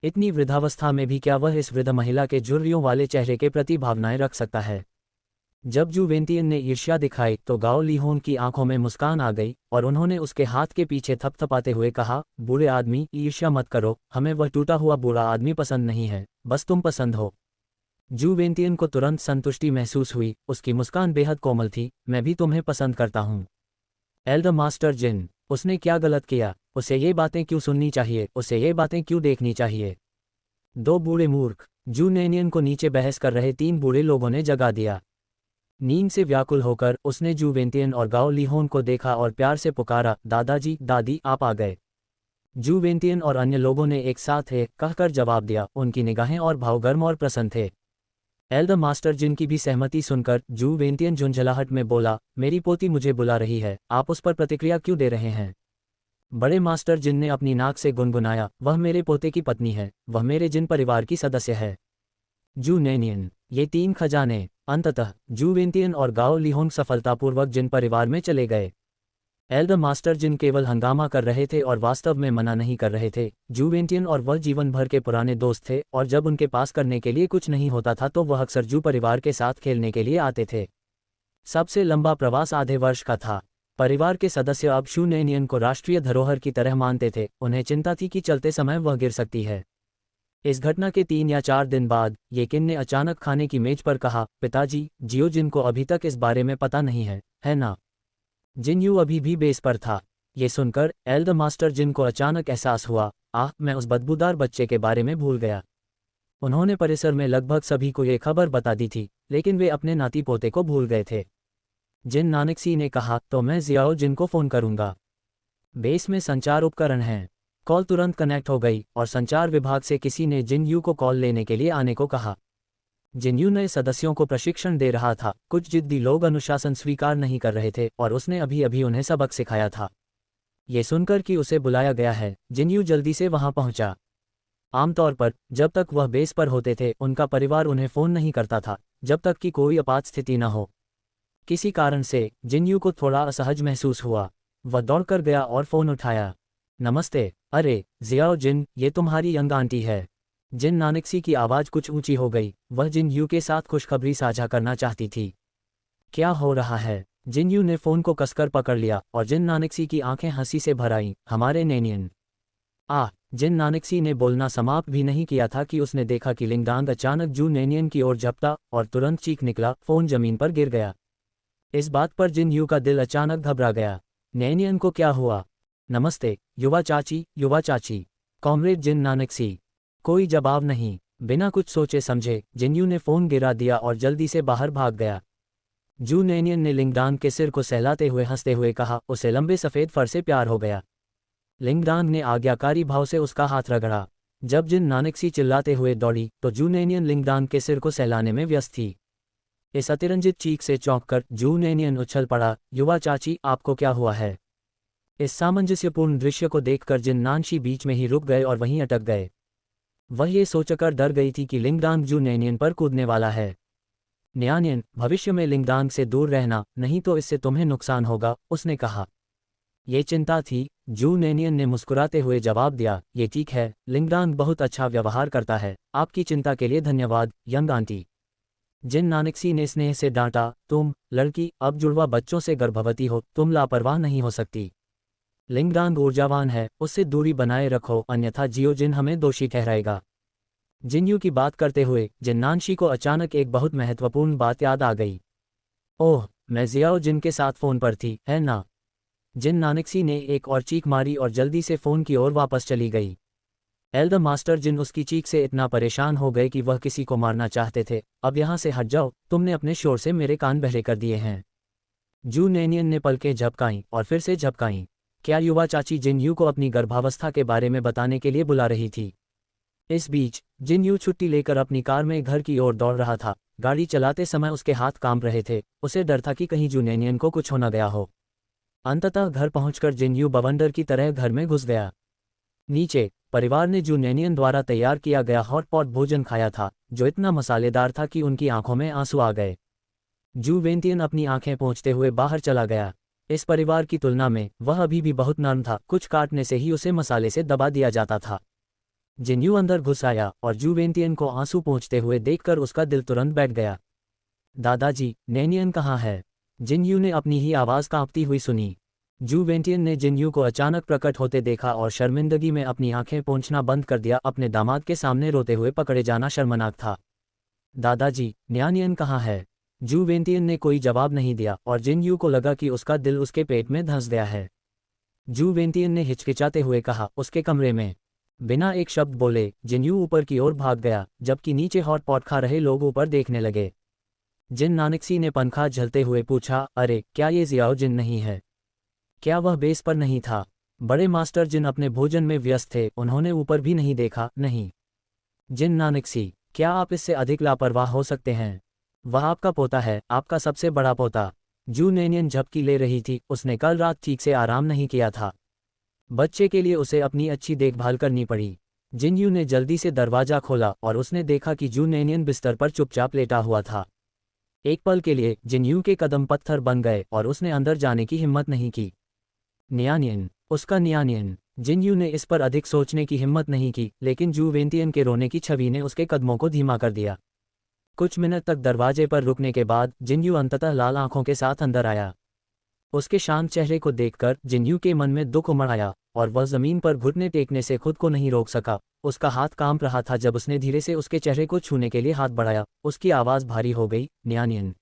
इतनी वृद्धावस्था में भी क्या वह इस वृद्ध महिला के झुर्रियों वाले चेहरे के प्रति भावनाएं रख सकता है। जब जू वेंटियन ने ईर्ष्या दिखाई तो गाओ लिहोंग की आंखों में मुस्कान आ गई और उन्होंने उसके हाथ के पीछे थपथपाते हुए कहा, बूढ़े आदमी, ईर्ष्या मत करो, हमें वह टूटा हुआ बूढ़ा आदमी पसंद नहीं है, बस तुम पसंद हो। जू वेंटियन को तुरंत संतुष्टि महसूस हुई, उसकी मुस्कान बेहद कोमल थी। मैं भी तुम्हें पसंद करता हूँ। एल्डर मास्टर जिन, उसने क्या गलत किया, उसे ये बातें क्यों सुननी चाहिए, उसे ये बातें क्यों देखनी चाहिए। दो बूढ़े मूर्ख। जू नैनियन को नीचे बहस कर रहे तीन बूढ़े लोगों ने जगा दिया। नींद से व्याकुल होकर उसने जू वेंटियन और गाओ लिहोंग को देखा और प्यार से पुकारा, दादाजी, दादी, आप आ गए। जू वेंटियन और अन्य लोगों ने एक साथ है कहकर जवाब दिया, उनकी निगाहें और भाव गर्म और प्रसन्न थे। एल्डर मास्टर जिन की भी सहमति सुनकर जू वेंटियन झुंझलाहट में बोला, मेरी पोती मुझे बुला रही है, आप उस पर प्रतिक्रिया क्यों दे रहे हैं। बड़े मास्टर जिन ने अपनी नाक से गुनगुनाया, वह मेरे पोते की पत्नी है, वह मेरे जिन परिवार की सदस्य है। जू नैनियन, ये तीन खजाने। अंततः जू वेंटियन और गाओ लिहोंग सफलतापूर्वक जिन परिवार में चले गए। एल्डर मास्टर जिन केवल हंगामा कर रहे थे और वास्तव में मना नहीं कर रहे थे। जू वेंटियन और वह जीवन भर के पुराने दोस्त थे और जब उनके पास करने के लिए कुछ नहीं होता था तो वह अक्सर जू परिवार के साथ खेलने के लिए आते थे। सबसे लंबा प्रवास आधे वर्ष का था। परिवार के सदस्य अब शू नैनियन को राष्ट्रीय धरोहर की तरह मानते थे। उन्हें चिंता थी कि चलते समय वह गिर सकती है। इस घटना के 3 या 4 दिन बाद ये किन ने अचानक खाने की मेज पर कहा, पिताजी, जियो जिन को अभी तक इस बारे में पता नहीं है ना। जिन यू अभी भी बेस पर था। ये सुनकर एल्डर मास्टर जिन को अचानक एहसास हुआ, मैं उस बदबूदार बच्चे के बारे में भूल गया। उन्होंने परिसर में लगभग सभी को ये खबर बता दी थी, लेकिन वे अपने नाती पोते को भूल गए थे। जिन नानकसी ने कहा, तो मैं जियाओ जिन को फ़ोन करूंगा। बेस में संचार उपकरण हैं। कॉल तुरंत कनेक्ट हो गई और संचार विभाग से किसी ने जिन यू को कॉल लेने के लिए आने को कहा। जिन यू नए सदस्यों को प्रशिक्षण दे रहा था। कुछ जिद्दी लोग अनुशासन स्वीकार नहीं कर रहे थे और उसने अभी अभी उन्हें सबक सिखाया था। ये सुनकर कि उसे बुलाया गया है, जिन यू जल्दी से वहां पहुंचा। आमतौर पर जब तक वह बेस पर होते थे उनका परिवार उन्हें फ़ोन नहीं करता था, जब तक कि कोई आपात स्थिति न हो। किसी कारण से जिन यू को थोड़ा असहज महसूस हुआ। वह दौड़कर गया और फ़ोन उठाया। नमस्ते। अरे जियाओ जिन, ये तुम्हारी यंग आंटी है। जिन नानकसी की आवाज़ कुछ ऊंची हो गई। वह जिन यू के साथ खुशखबरी साझा करना चाहती थी। क्या हो रहा है। जिन यू ने फ़ोन को कसकर पकड़ लिया और जिन नानकसी की आंखें हंसी से भर आईं। हमारे नैनियन। जिन नानकसी ने बोलना समाप्त भी नहीं किया था कि उसने देखा कि लिंगदांग अचानक जू नैनियन की ओर झपटा और तुरंत चीख निकला। फ़ोन ज़मीन पर गिर गया। इस बात पर जिन यू का दिल अचानक घबरा गया। नैनियन को क्या हुआ। नमस्ते युवा चाची, युवा चाची। कॉमरेड जिन नानकसी। कोई जवाब नहीं। बिना कुछ सोचे समझे जिन्यू ने फोन गिरा दिया और जल्दी से बाहर भाग गया। जू नेनियन ने लिंगडांग के सिर को सहलाते हुए हंसते हुए कहा, उसे लंबे सफ़ेद फर से प्यार हो गया। लिंगडांग ने आज्ञाकारी भाव से उसका हाथ रगड़ा। जब जिन नानकसी चिल्लाते हुए दौड़ी तो जू नेनियन लिंगडांग के सिर को सहलाने में व्यस्त थी। इस अतिरंजित चीख से चौंककर जू नेनियन उछल पड़ा, युवा चाची आपको क्या हुआ है? इस सामंजस्यपूर्ण दृश्य को देखकर जिन नानशी बीच में ही रुक गए और वहीं अटक गए। वह ये सोचकर डर गई थी कि लिंगडांग जू नेनियन पर कूदने वाला है। न्यानियन, भविष्य में लिंगडांग से दूर रहना, नहीं तो इससे तुम्हें नुकसान होगा, उसने कहा। ये चिंता थी, जू नेनियन ने मुस्कुराते हुए जवाब दिया, ये ठीक है, लिंगडांग बहुत अच्छा व्यवहार करता है, आपकी चिंता के लिए धन्यवाद, यंग आंटी। जिन नानकसी ने स्नेह से डांटा, तुम, लड़की, अब जुड़वा बच्चों से गर्भवती हो, तुम लापरवाह नहीं हो सकती। लिंगडांग ऊर्जावान है, उससे दूरी बनाए रखो, अन्यथा जियो जिन हमें दोषी ठहराएगा। जिन्यू की बात करते हुए जिन नानशी को अचानक एक बहुत महत्वपूर्ण बात याद आ गई। ओह, मैं जियाओ जिन के साथ फ़ोन पर थी, है ना? जिन नानकसी ने एक और चीख मारी और जल्दी से फ़ोन की ओर वापस चली गई। एल्डर मास्टर जिन उसकी चीख से इतना परेशान हो गए कि वह किसी को मारना चाहते थे। अब यहाँ से हट जाओ, तुमने अपने शोर से मेरे कान बहरे कर दिए हैं। जू नेनियन ने पलकें झपकाईं और फिर से झपकाईं। क्या युवा चाची जिन्यू को अपनी गर्भावस्था के बारे में बताने के लिए बुला रही थी? इस बीच जिन्यू छुट्टी लेकर अपनी कार में घर की ओर दौड़ रहा था। गाड़ी चलाते समय उसके हाथ कांप रहे थे, उसे डर था कि कहीं जू नेनियन को कुछ हो न गया हो। अंततः घर पहुंचकर जिन्यू बवंडर की तरह घर में घुस गया। नीचे परिवार ने जू नेनियन द्वारा तैयार किया गया हॉटपॉट भोजन खाया था, जो इतना मसालेदार था कि उनकी आंखों में आंसू आ गए। जू वेंतियन अपनी आंखें पोंछते हुए बाहर चला गया। इस परिवार की तुलना में वह अभी भी बहुत नर्म था, कुछ काटने से ही उसे मसाले से दबा दिया जाता था। जिन्यू अंदर घुस आया और जू वेंतियन को आंसू पोंछते हुए देखकर उसका दिल तुरंत बैठ गया। दादाजी, नेनियन कहाँ है? जिन्यू ने अपनी ही आवाज़ कांपती हुई सुनी। जू वेंटियन ने जिन्यू को अचानक प्रकट होते देखा और शर्मिंदगी में अपनी आंखें पोंछना बंद कर दिया। अपने दामाद के सामने रोते हुए पकड़े जाना शर्मनाक था। दादाजी, न्यानियन कहाँ है? जू वेंटियन ने कोई जवाब नहीं दिया और जिन्यू को लगा कि उसका दिल उसके पेट में धंस गया है। जू वेंटियन ने हिचकिचाते हुए कहा, उसके कमरे में। बिना एक शब्द बोले जिन्यू ऊपर की ओर भाग गया, जबकि नीचे हॉट पॉट खा रहे लोग ऊपर देखने लगे। जिन नानकसी ने पंखा झलते हुए पूछा, अरे क्या ये जियाओ जिन नहीं है? क्या वह बेस पर नहीं था? बड़े मास्टर जिन अपने भोजन में व्यस्त थे, उन्होंने ऊपर भी नहीं देखा। नहीं। जिन नानकसी, क्या आप इससे अधिक लापरवाह हो सकते हैं? वह आपका पोता है, आपका सबसे बड़ा पोता। जू नेनियन झपकी ले रही थी, उसने कल रात ठीक से आराम नहीं किया था। बच्चे के लिए उसे अपनी अच्छी देखभाल करनी पड़ी। जिन्यू ने जल्दी से दरवाजा खोला और उसने देखा कि जू नेनियन बिस्तर पर चुपचाप लेटा हुआ था। एक पल के लिए जिन्यू के कदम पत्थर बन गए और उसने अंदर जाने की हिम्मत नहीं की। न्यानियन, उसका न्यानियन। जिन्यू ने इस पर अधिक सोचने की हिम्मत नहीं की, लेकिन जू वेंतियन के रोने की छवि ने उसके कदमों को धीमा कर दिया। कुछ मिनट तक दरवाजे पर रुकने के बाद जिन्यू अंततः लाल आंखों के साथ अंदर आया। उसके शांत चेहरे को देखकर जिन्यू के मन में दुख उमड़ आया और वह जमीन पर घुटने टेकने से खुद को नहीं रोक सका। उसका हाथ कांप रहा था जब उसने धीरे से उसके चेहरे को छूने के लिए हाथ बढ़ाया। उसकी आवाज़ भारी हो गई, न्यानियन।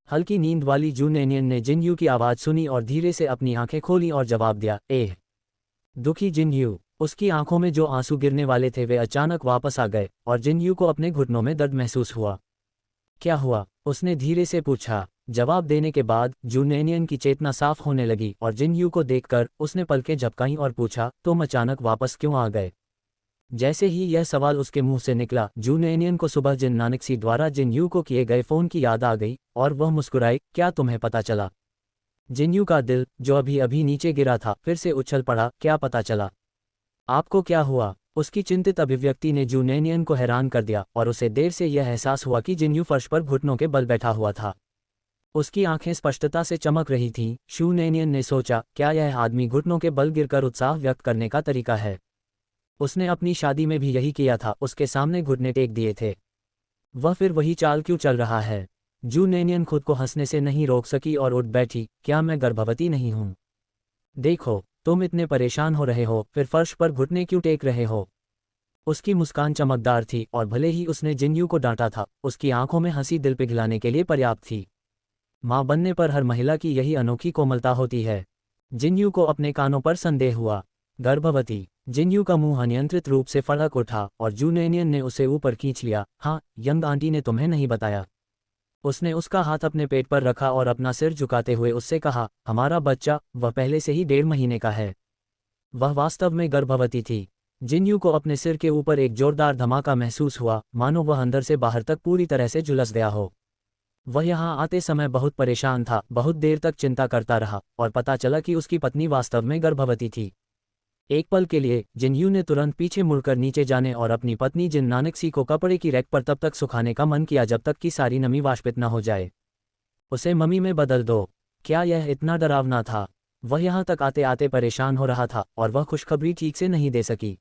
हल्की नींद वाली जू नेनियन ने जिन्यू की आवाज़ सुनी और धीरे से अपनी आंखें खोली और जवाब दिया, एह। दुखी जिन्यू, उसकी आंखों में जो आंसू गिरने वाले थे वे अचानक वापस आ गए और जिन्यू को अपने घुटनों में दर्द महसूस हुआ। क्या हुआ? उसने धीरे से पूछा। जवाब देने के बाद जू नेनियन की चेतना साफ होने लगी और जिन्यू को देखकर उसने पलकें झपकाईं और पूछा, तुम अचानक वापस क्यों आ गए? जैसे ही यह सवाल उसके मुंह से निकला, जू नेनियन को सुबह जिन नानकसी द्वारा जिन्यू को किए गए फ़ोन की याद आ गई और वह मुस्कुराई, क्या तुम्हें पता चला? जिन्यू का दिल, जो अभी अभी नीचे गिरा था, फिर से उछल पड़ा, क्या पता चला? आपको क्या हुआ? उसकी चिंतित अभिव्यक्ति ने जू नेनियन को हैरान कर दिया और उसे देर से यह एहसास हुआ कि जिन्यू फर्श पर घुटनों के बल बैठा हुआ था। उसकी आंखें स्पष्टता से चमक रही थीं। शू नेनियन ने सोचा, क्या यह आदमी घुटनों के बल गिरकर उत्साह व्यक्त करने का तरीका है? उसने अपनी शादी में भी यही किया था, उसके सामने घुटने टेक दिए थे। वह फिर वही चाल क्यों चल रहा है? जू नेनियन खुद को हंसने से नहीं रोक सकी और उठ बैठी, क्या मैं गर्भवती नहीं हूँ? देखो, तुम इतने परेशान हो रहे हो, फिर फर्श पर घुटने क्यों टेक रहे हो? उसकी मुस्कान चमकदार थी और भले ही उसने जिन्यू को डांटा था, उसकी आंखों में हंसी दिल पिघलाने के लिए पर्याप्त थी। माँ बनने पर हर महिला की यही अनोखी कोमलता होती है। जिन्यू को अपने कानों पर संदेह हुआ। गर्भवती। जिनयू का मुंह अनियंत्रित रूप से फड़क उठा और जू नेनियन ने उसे ऊपर खींच लिया। हाँ, यंग आंटी ने तुम्हें नहीं बताया। उसने उसका हाथ अपने पेट पर रखा और अपना सिर झुकाते हुए उससे कहा, हमारा बच्चा, वह पहले से ही 1.5 महीने का है। वह वास्तव में गर्भवती थी। जिनयू को अपने सिर के ऊपर एक जोरदार धमाका महसूस हुआ, मानो वह अंदर से बाहर तक पूरी तरह से झुलस गया हो। वह यहाँ आते समय बहुत परेशान था, बहुत देर तक चिंता करता रहा और पता चला कि उसकी पत्नी वास्तव में गर्भवती थी। एक पल के लिए जिनयू ने तुरंत पीछे मुड़कर नीचे जाने और अपनी पत्नी जिन नानकसी को कपड़े की रैक पर तब तक सुखाने का मन किया जब तक कि सारी नमी वाष्पित न हो जाए। उसे मम्मी में बदल दो। क्या यह इतना डरावना था? वह यहाँ तक आते आते परेशान हो रहा था और वह खुशखबरी ठीक से नहीं दे सकी।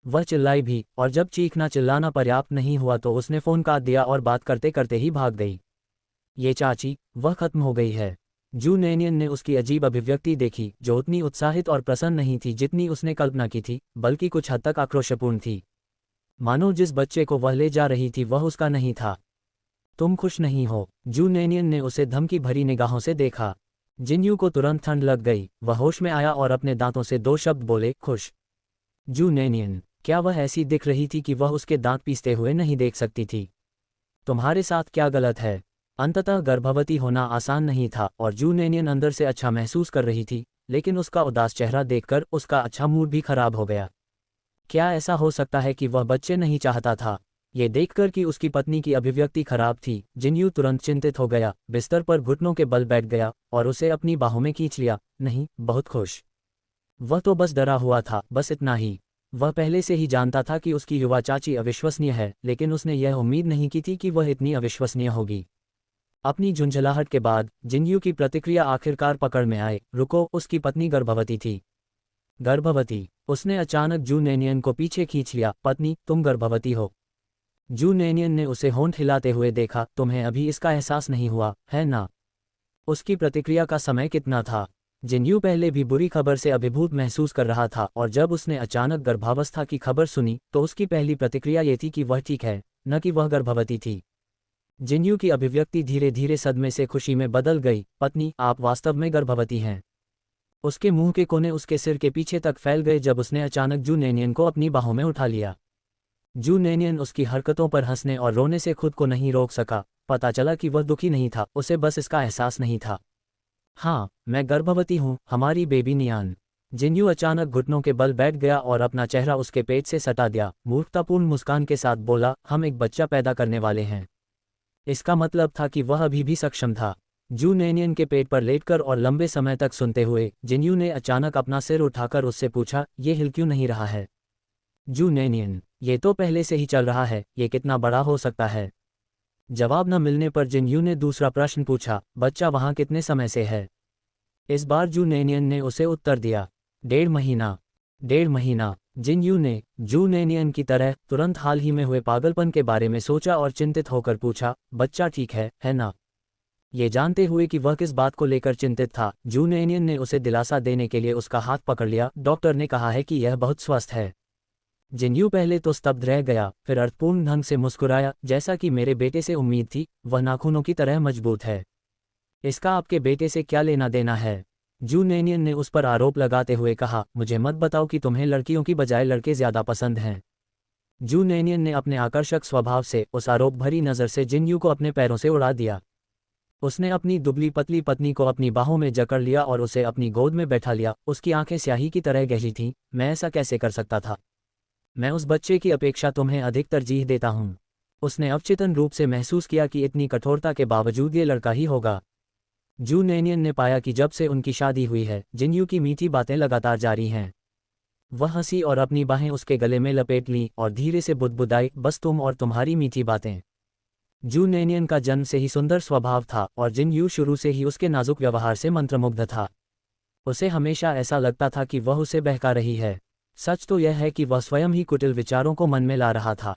वह चिल्लाई भी, और जब चीखना चिल्लाना पर्याप्त नहीं हुआ तो उसने फ़ोन काट दिया और बात करते करते ही भाग गई। ये चाची, वह खत्म हो गई है। जू नेनियन ने उसकी अजीब अभिव्यक्ति देखी, जो उतनी उत्साहित और प्रसन्न नहीं थी जितनी उसने कल्पना की थी, बल्कि कुछ हद तक आक्रोशपूर्ण थी। मानो जिस बच्चे को वह ले जा रही थी वह उसका नहीं था। तुम खुश नहीं हो? जू नेनियन ने उसे धमकी भरी निगाहों से देखा। जिनयू को तुरंत ठंड लग गई। वह होश में आया और अपने दांतों से 2 शब्द बोले, खुश। जू नेनियन, क्या वह ऐसी दिख रही थी कि वह उसके दांत पीसते हुए नहीं देख सकती थी? तुम्हारे साथ क्या गलत है? अंततः गर्भवती होना आसान नहीं था और जू नेनियन अंदर से अच्छा महसूस कर रही थी, लेकिन उसका उदास चेहरा देखकर उसका अच्छा मूड भी खराब हो गया। क्या ऐसा हो सकता है कि वह बच्चे नहीं चाहता था? ये देखकर कि उसकी पत्नी की अभिव्यक्ति खराब थी, जिनयू तुरंत चिंतित हो गया, बिस्तर पर घुटनों के बल बैठ गया और उसे अपनी बाहों में खींच लिया। नहीं, बहुत खुश। वह तो बस डरा हुआ था, बस इतना ही। वह पहले से ही जानता था कि उसकी युवा चाची अविश्वसनीय है, लेकिन उसने यह उम्मीद नहीं की थी कि वह इतनी अविश्वसनीय होगी। अपनी झुंझलाहट के बाद जिनयू की प्रतिक्रिया आखिरकार पकड़ में आए। रुको, उसकी पत्नी गर्भवती थी। गर्भवती? उसने अचानक जू नेनियन को पीछे खींच लिया। पत्नी, तुम गर्भवती हो? जू नेनियन ने उसे होंठ हिलाते हुए देखा। तुम्हें अभी इसका एहसास नहीं हुआ, है ना? उसकी प्रतिक्रिया का समय कितना था? जिनयू पहले भी बुरी खबर से अभिभूत महसूस कर रहा था और जब उसने अचानक गर्भावस्था की खबर सुनी तो उसकी पहली प्रतिक्रिया ये थी कि वह ठीक है, न कि वह गर्भवती थी। जिनयू की अभिव्यक्ति धीरे धीरे सदमे से खुशी में बदल गई। पत्नी, आप वास्तव में गर्भवती हैं। उसके मुंह के कोने उसके सिर के पीछे तक फैल गए जब उसने अचानक जू नेनियन को अपनी बाहों में उठा लिया। जू नेनियन उसकी हरकतों पर हंसने और रोने से खुद को नहीं रोक सका। पता चला कि वह दुखी नहीं था, उसे बस इसका एहसास नहीं था। हाँ, मैं गर्भवती हूँ, हमारी बेबी नियान। जिनयू अचानक घुटनों के बल बैठ गया और अपना चेहरा उसके पेट से सटा दिया। मूर्खतापूर्ण मुस्कान के साथ बोला, हम एक बच्चा पैदा करने वाले हैं। इसका मतलब था कि वह अभी भी सक्षम था। जू नेनियन के पेट पर लेटकर और लंबे समय तक सुनते हुए जिनयू ने अचानक अपना सिर उठाकर उससे पूछा, ये हिल क्यों नहीं रहा है? जू नेनियन, ये तो पहले से ही चल रहा है, ये कितना बड़ा हो सकता है? जवाब न मिलने पर जिनयू ने दूसरा प्रश्न पूछा, बच्चा वहाँ कितने समय से है? इस बार जू नेनियन ने उसे उत्तर दिया, 1.5 महीना। 1.5 महीना। जिनयू ने जू नेनियन की तरह तुरंत हाल ही में हुए पागलपन के बारे में सोचा और चिंतित होकर पूछा, बच्चा ठीक है ना? ये जानते हुए कि वह किस बात को लेकर चिंतित था, जू नेनियन ने उसे दिलासा देने के लिए उसका हाथ पकड़ लिया। डॉक्टर ने कहा है कि यह बहुत स्वस्थ है। जिनयू पहले तो स्तब्ध रह गया, फिर अर्थपूर्ण ढंग से मुस्कुराया, जैसा कि मेरे बेटे से उम्मीद थी, वह नाखूनों की तरह मजबूत है। इसका आपके बेटे से क्या लेना देना है? जू नेनियन ने उस पर आरोप लगाते हुए कहा, मुझे मत बताओ कि तुम्हें लड़कियों की बजाय लड़के ज्यादा पसंद हैं। जू नेनियन ने अपने आकर्षक स्वभाव से उस आरोप भरी नज़र से जिनयू को अपने पैरों से उड़ा दिया। उसने अपनी दुबली पतली पत्नी को अपनी बाहों में जकड़ लिया और उसे अपनी गोद में बैठा लिया। उसकी आंखें स्याही की तरह गहरी थीं। मैं ऐसा कैसे कर सकता था? मैं उस बच्चे की अपेक्षा तुम्हें अधिक तरजीह देता हूँ। उसने अवचेतन रूप से महसूस किया कि इतनी कठोरता के बावजूद ये लड़का ही होगा। जू नेनियन ने पाया कि जब से उनकी शादी हुई है, जिनयू की मीठी बातें लगातार जारी हैं। वह हंसी और अपनी बाहें उसके गले में लपेट लीं और धीरे से बुदबुदाई, बस तुम और तुम्हारी मीठी बातें। जू नेनियन का जन्म से ही सुंदर स्वभाव था और जिनयू शुरू से ही उसके नाजुक व्यवहार से मंत्रमुग्ध था। उसे हमेशा ऐसा लगता था कि वह उसे बहका रही है। सच तो यह है कि वह स्वयं ही कुटिल विचारों को मन में ला रहा था।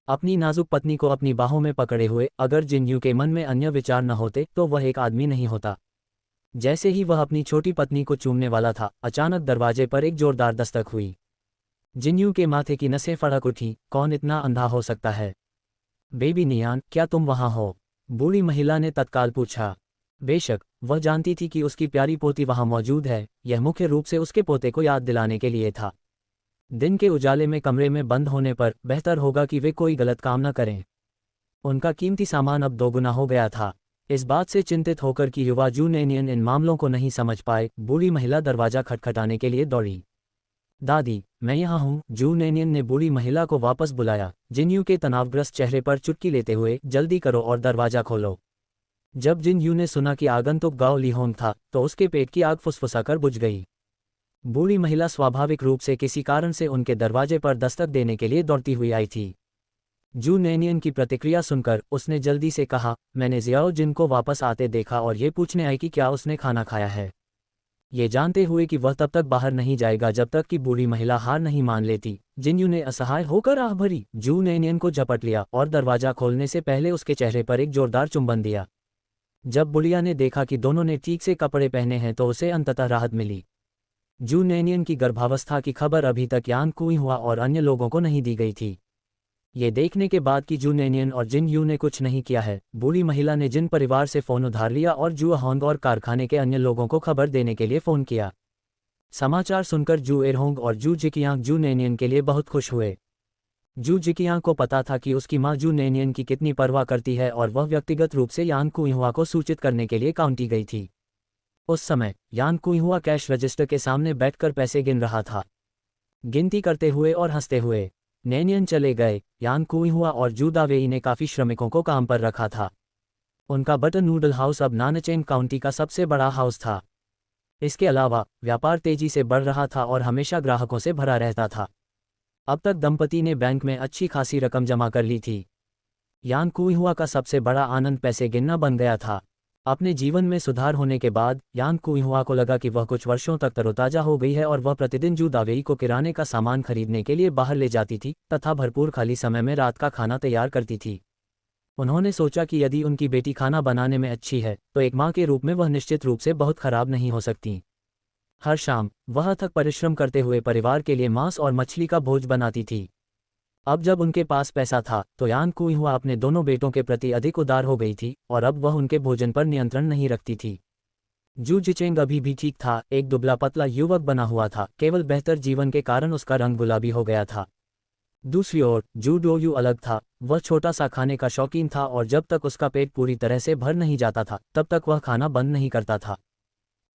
अपनी नाजुक पत्नी को अपनी बाहों में पकड़े हुए, अगर जिनयू के मन में अन्य विचार न होते तो वह एक आदमी नहीं होता। जैसे ही वह अपनी छोटी पत्नी को चूमने वाला था, अचानक दरवाजे पर एक जोरदार दस्तक हुई। जिनयू के माथे की नसें फड़क उठी। कौन इतना अंधा हो सकता है? बेबी नियान, क्या तुम वहाँ हो? बूढ़ी महिला ने तत्काल पूछा। बेशक, वह जानती थी कि उसकी प्यारी पोती वहां मौजूद है, यह मुख्य रूप से उसके पोते को याद दिलाने के लिए था। दिन के उजाले में कमरे में बंद होने पर बेहतर होगा कि वे कोई गलत काम न करें। उनका कीमती सामान अब दोगुना हो गया था। इस बात से चिंतित होकर कि युवा जू नेनियन इन मामलों को नहीं समझ पाए, बूढ़ी महिला दरवाजा खटखटाने के लिए दौड़ी। दादी, मैं यहाँ हूँ, जू नेनियन ने बूढ़ी महिला को वापस बुलाया, जिनयू के तनावग्रस्त चेहरे पर चुटकी लेते हुए। जल्दी करो और दरवाजा खोलो। जब जिनयू ने सुना कि आगंतुक गाओ लीहोंग था, तो उसके पेट की आग फुसफुसाकर बुझ गई। बूढ़ी महिला स्वाभाविक रूप से किसी कारण से उनके दरवाजे पर दस्तक देने के लिए दौड़ती हुई आई थी। जू नेनियन की प्रतिक्रिया सुनकर उसने जल्दी से कहा, मैंने जियाओ जिन को वापस आते देखा और ये पूछने आई कि क्या उसने खाना खाया है। ये जानते हुए कि वह तब तक बाहर नहीं जाएगा जब तक कि बूढ़ी महिला हार नहीं मान लेती, जिनयू ने असहाय होकर आह भरी। जू नेनियन को झपट लिया और दरवाजा खोलने से पहले उसके चेहरे पर एक जोरदार चुंबन दिया। जब बुढ़िया ने देखा कि दोनों ने ठीक से कपड़े पहने हैं तो उसे अंततः राहत मिली। जू नेनियन की गर्भावस्था की खबर अभी तक यान कुइहुआ और अन्य लोगों को नहीं दी गई थी। ये देखने के बाद कि जू नेनियन और जिनयू ने कुछ नहीं किया है, बूढ़ी महिला ने जिन परिवार से फ़ोन उधार लिया और जू अहोंग और कारखाने के अन्य लोगों को खबर देने के लिए फ़ोन किया। समाचार सुनकर जू एरहोंग और जू जिकियांग जू नेनियन के लिए बहुत खुश हुए। जू जिकियांग को पता था कि उसकी मां जू नेनियन की कितनी परवाह करती है और वह व्यक्तिगत रूप से यान कुइहुआ को सूचित करने के लिए काउंटी गई थी। उस समय यान कुइहुआ कैश रजिस्टर के सामने बैठकर पैसे गिन रहा था। गिनती करते हुए और हंसते हुए नेनियन चले गए। यान कुइहुआ और जू दावेई ने काफ़ी श्रमिकों को काम पर रखा था। उनका बटन नूडल हाउस अब नानचेंग काउंटी का सबसे बड़ा हाउस था। इसके अलावा व्यापार तेजी से बढ़ रहा था और हमेशा ग्राहकों से भरा रहता था। अब तक दंपति ने बैंक में अच्छी खासी रकम जमा कर ली थी। यान कुइहुआ का सबसे बड़ा आनंद पैसे गिनना बन गया था। अपने जीवन में सुधार होने के बाद यान कुइहुआ को लगा कि वह कुछ वर्षों तक तरोताजा हो गई है और वह प्रतिदिन जू दावेई को किराने का सामान खरीदने के लिए बाहर ले जाती थी तथा भरपूर खाली समय में रात का खाना तैयार करती थी। उन्होंने सोचा कि यदि उनकी बेटी खाना बनाने में अच्छी है तो एक माँ के रूप में वह निश्चित रूप से बहुत खराब नहीं हो सकती। हर शाम वह अथक परिश्रम करते हुए परिवार के लिए मांस और मछली का भोज बनाती थी। अब जब उनके पास पैसा था तो यान कुइहुआ अपने दोनों बेटों के प्रति अधिक उदार हो गई थी और अब वह उनके भोजन पर नियंत्रण नहीं रखती थी। जू जिचेंग अभी भी ठीक था, एक दुबला पतला युवक बना हुआ था, केवल बेहतर जीवन के कारण उसका रंग गुलाबी हो गया था। दूसरी ओर जू डोयू अलग था। वह छोटा सा खाने का शौकीन था और जब तक उसका पेट पूरी तरह से भर नहीं जाता था तब तक वह खाना बंद नहीं करता था।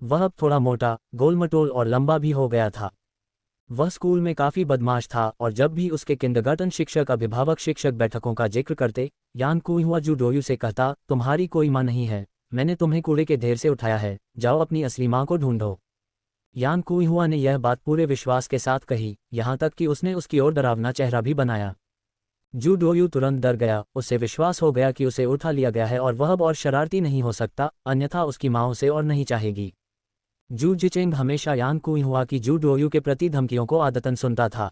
वह अब थोड़ा मोटा, गोलमटोल और लंबा भी हो गया था। वह स्कूल में काफ़ी बदमाश था और जब भी उसके किंडरगार्टन शिक्षक अभिभावक शिक्षक बैठकों का जिक्र करते, यान कुइहुआ जू डोयू से कहता, तुम्हारी कोई माँ नहीं है, मैंने तुम्हें कूड़े के ढेर से उठाया है, जाओ अपनी असली माँ को ढूंढो। यान कुइहुआ ने यह बात पूरे विश्वास के साथ कही, यहाँ तक कि उसने उसकी ओर डरावना चेहरा भी बनाया। जू डोयू तुरंत डर गया, उससे विश्वास हो गया कि उसे उठा लिया गया है और वह अब और शरारती नहीं हो सकता, अन्यथा उसकी माँ उसे और नहीं चाहेगी। जू जिचेंग हमेशा यान कुइहुआ की जू डोयू के प्रति धमकियों को आदतन सुनता था।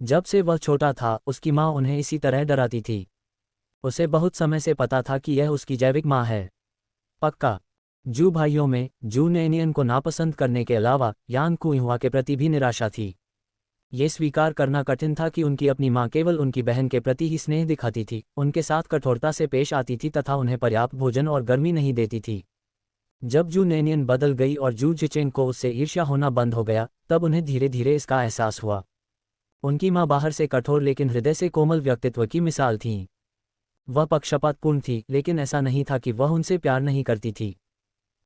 जब से वह छोटा था उसकी माँ उन्हें इसी तरह डराती थी। उसे बहुत समय से पता था कि यह उसकी जैविक माँ है। पक्का। जू भाइयों में जू नेनियन को नापसंद करने के अलावा यान कुइहुआ के प्रति भी निराशा थी। ये स्वीकार करना कठिन था कि उनकी अपनी माँ केवल उनकी बहन के प्रति ही स्नेह दिखाती थी, उनके साथ कठोरता से पेश आती थी तथा उन्हें पर्याप्त भोजन और गर्मी नहीं देती थी। जब जू नेनियन बदल गई और जू जिचेंग को उससे ईर्ष्या होना बंद हो गया, तब उन्हें धीरे धीरे इसका एहसास हुआ। उनकी माँ बाहर से कठोर लेकिन हृदय से कोमल व्यक्तित्व की मिसाल थीं। वह पक्षपातपूर्ण थी, लेकिन ऐसा नहीं था कि वह उनसे प्यार नहीं करती थी।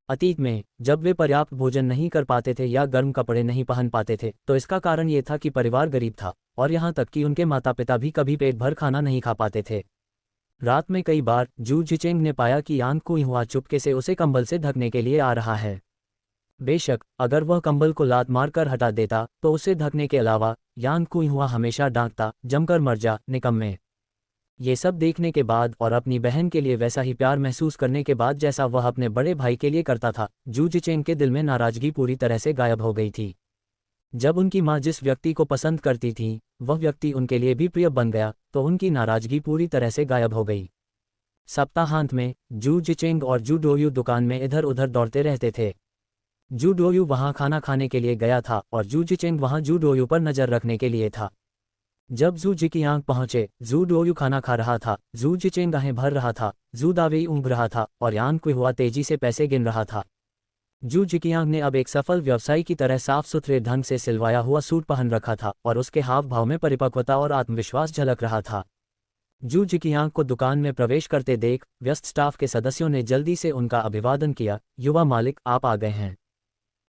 अतीत में जब वे पर्याप्त भोजन नहीं कर पाते थे या गर्म कपड़े नहीं पहन पाते थे तो इसका कारण ये था कि परिवार गरीब था और यहाँ तक कि उनके माता पिता भी कभी पेट भर खाना नहीं खा पाते थे। रात में कई बार जू जिचेंग ने पाया कि यान कुइहुआ चुपके से उसे कंबल से ढकने के लिए आ रहा है। बेशक अगर वह कंबल को लात मारकर हटा देता तो उसे ढकने के अलावा यान कुइहुआ हमेशा डांटता, जमकर मर जा निकम्मे। ये सब देखने के बाद और अपनी बहन के लिए वैसा ही प्यार महसूस करने के बाद जैसा वह अपने बड़े भाई के लिए करता था, जू जिचेंग के दिल में नाराजगी पूरी तरह से गायब हो गई थी। जब उनकी माँ जिस व्यक्ति को पसंद करती थी वह व्यक्ति उनके लिए भी प्रिय बन गया तो उनकी नाराजगी पूरी तरह से गायब हो गई। सप्ताहांत में जू जिचेंग और जू डोयू दुकान में इधर उधर दौड़ते रहते थे। जू डोयू वहां खाना खाने के लिए गया था और जू जिचेंग वहां जू डोयू पर नजर रखने के लिए था। जब जू जिकियांग पहुंचे, जू डोयू खाना खा रहा था, जू जिचेंग गाहें भर रहा था, जू दावेई ऊँघ रहा था और यान कुइहुआ तेजी से पैसे गिन रहा था। जू जिकियांग ने अब एक सफल व्यवसायी की तरह साफ सुथरे ढंग से सिलवाया हुआ सूट पहन रखा था और उसके हाव भाव में परिपक्वता और आत्मविश्वास झलक रहा था। जू जिकियांग को दुकान में प्रवेश करते देख व्यस्त स्टाफ के सदस्यों ने जल्दी से उनका अभिवादन किया। युवा मालिक, आप आ गए हैं।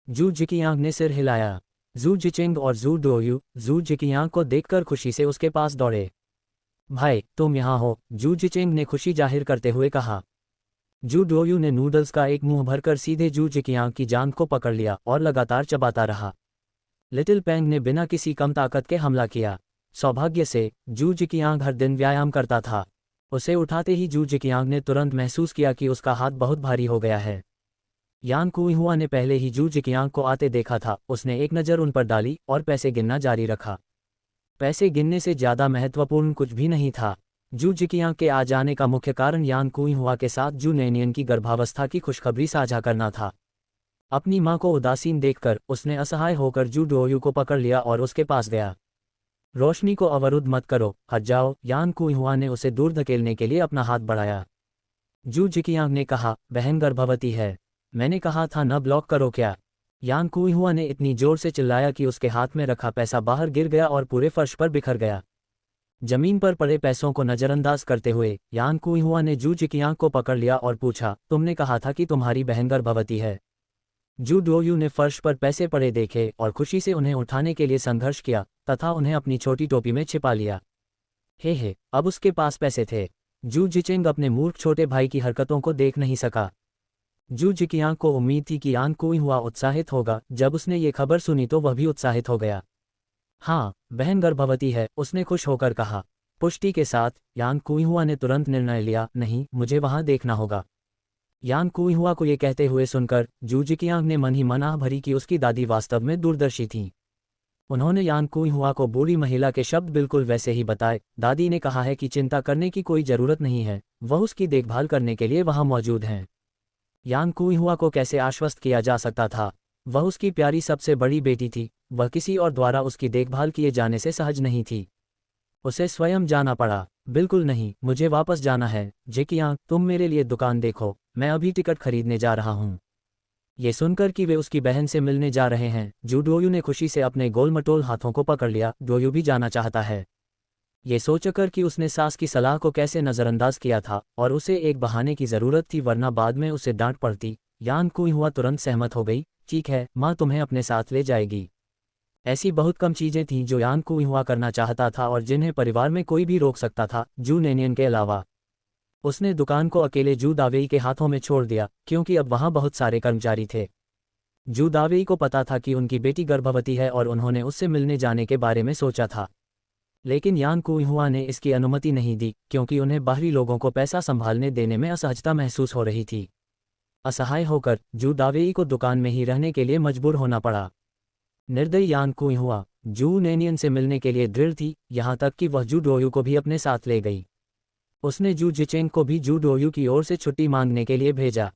जू जिकियांग ने सिर हिलाया। जू जिचेंग और जू डोयू जू जिकियांग को देखकर खुशी से उसके पास दौड़े। भाई, तुम यहाँ हो, जू जिचेंग ने खुशी जाहिर करते हुए कहा। जू डोयू ने नूडल्स का एक मुंह भरकर सीधे जू जिकियांग की जांघ को पकड़ लिया और लगातार चबाता रहा। लिटिल पैंग ने बिना किसी कम ताकत के हमला किया। सौभाग्य से जू जिकियांग हर दिन व्यायाम करता था। उसे उठाते ही जू जिकियांग ने तुरंत महसूस किया कि उसका हाथ बहुत भारी हो गया है। यान कुइहुआ ने पहले ही जू जिकियांग को आते देखा था। उसने एक नज़र उन पर डाली और पैसे गिनना जारी रखा। पैसे गिनने से ज़्यादा महत्वपूर्ण कुछ भी नहीं था। जू जिकियांग के आ जाने का मुख्य कारण यान कुइहुआ के साथ जू नैनियन की गर्भावस्था की खुशखबरी साझा करना था। अपनी मां को उदासीन देखकर उसने असहाय होकर जू डोयू को पकड़ लिया और उसके पास गया। रोशनी को अवरुद्ध मत करो, हट जाओ, यान कुइहुआ ने उसे दूर धकेलने के लिए अपना हाथ बढ़ाया। जू जिकियांग ने कहा, बहन गर्भवती है। मैंने कहा था न ब्लॉक करो क्या। यान कुइहुआ ने इतनी जोर से चिल्लाया कि उसके हाथ में रखा पैसा बाहर गिर गया और पूरे फर्श पर बिखर गया। जमीन पर पड़े पैसों को नज़रअंदाज करते हुए यान कुइहुआ ने जू जिकियांग को पकड़ लिया और पूछा, तुमने कहा था कि तुम्हारी बहन गर्भवती है। जू डोयू ने फर्श पर पैसे पड़े देखे और खुशी से उन्हें उठाने के लिए संघर्ष किया तथा उन्हें अपनी छोटी टोपी में छिपा लिया। हे, अब उसके पास पैसे थे। जू जिचेंग अपने मूर्ख छोटे भाई की हरकतों को देख नहीं सका। जू जिकियांग को उम्मीद थी कि यान कुइहुआ उत्साहित होगा। जब उसने ये खबर सुनी तो वह भी उत्साहित हो गया। हाँ, बहन गर्भवती है, उसने खुश होकर कहा। पुष्टि के साथ यान कुइहुआ ने तुरंत निर्णय लिया, नहीं, मुझे वहां देखना होगा। यान कुइहुआ को ये कहते हुए सुनकर जू जिकियांग ने मन ही मन आह भरी कि उसकी दादी वास्तव में दूरदर्शी थीं। उन्होंने यान कुइहुआ को बूढ़ी महिला के शब्द बिल्कुल वैसे ही बताए। दादी ने कहा है कि चिंता करने की कोई ज़रूरत नहीं है, वह उसकी देखभाल करने के लिए वहां मौजूद हैं। यान कुइहुआ को कैसे आश्वस्त किया जा सकता था? वह उसकी प्यारी सबसे बड़ी बेटी थी। वह किसी और द्वारा उसकी देखभाल किए जाने से सहज नहीं थी। उसे स्वयं जाना पड़ा। बिल्कुल नहीं, मुझे वापस जाना है। जिकियांग, तुम मेरे लिए दुकान देखो, मैं अभी टिकट खरीदने जा रहा हूँ। ये सुनकर कि वे उसकी बहन से मिलने जा रहे हैं, जू डोयू ने खुशी से अपने गोल-मटोल हाथों को पकड़ लिया। डोयू भी जाना चाहता है। ये सोचकर कि उसने सास की सलाह को कैसे नज़रअंदाज किया था और उसे एक बहाने की ज़रूरत थी वरना बाद में उसे डांट पड़ती, यान कुइहुआ तुरंत सहमत हो गई। ठीक है, माँ तुम्हें अपने साथ ले जाएगी। ऐसी बहुत कम चीज़ें थीं जो यान कुइहुआ करना चाहता था और जिन्हें परिवार में कोई भी रोक सकता था, जू नैनियन के अलावा। उसने दुकान को अकेले जू दावेई के हाथों में छोड़ दिया क्योंकि अब वहां बहुत सारे कर्मचारी थे। जू दावेई को पता था कि उनकी बेटी गर्भवती है और उन्होंने उससे मिलने जाने के बारे में सोचा था। लेकिन यान कुइहुआ ने इसकी अनुमति नहीं दी क्योंकि उन्हें बाहरी लोगों को पैसा संभालने देने में असहजता महसूस हो रही थी। असहाय होकर जू दावेई को दुकान में ही रहने के लिए मजबूर होना पड़ा। निर्दयी यान कुइहुआ जू नैनियन से मिलने के लिए दृढ़ थी, यहाँ तक कि वह जू डोयू को भी अपने साथ ले गई। उसने जू जिचेंग को भी जू डोयू की ओर से छुट्टी मांगने के लिए भेजा।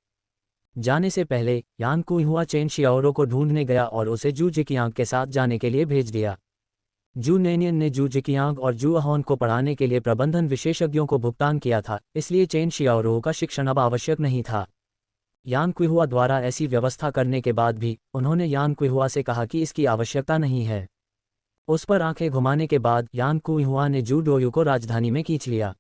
जाने से पहले यान कुइहुआ चेन शियाओरो को ढूंढने गया और उसे जू जिकियांग के साथ जाने के लिए भेज दिया। जू नैनियन ने जू जिकियांग और जू अहोन को पढ़ाने के लिए प्रबंधन विशेषज्ञों को भुगतान किया था, इसलिए चेन शियाओरो का शिक्षण अब आवश्यक नहीं था। यान कुइहुआ द्वारा ऐसी व्यवस्था करने के बाद भी उन्होंने यान कुइहुआ से कहा कि इसकी आवश्यकता नहीं है। उस पर आंखें घुमाने के बाद यान कुइहुआ ने जू डोयू को राजधानी में खींच लिया।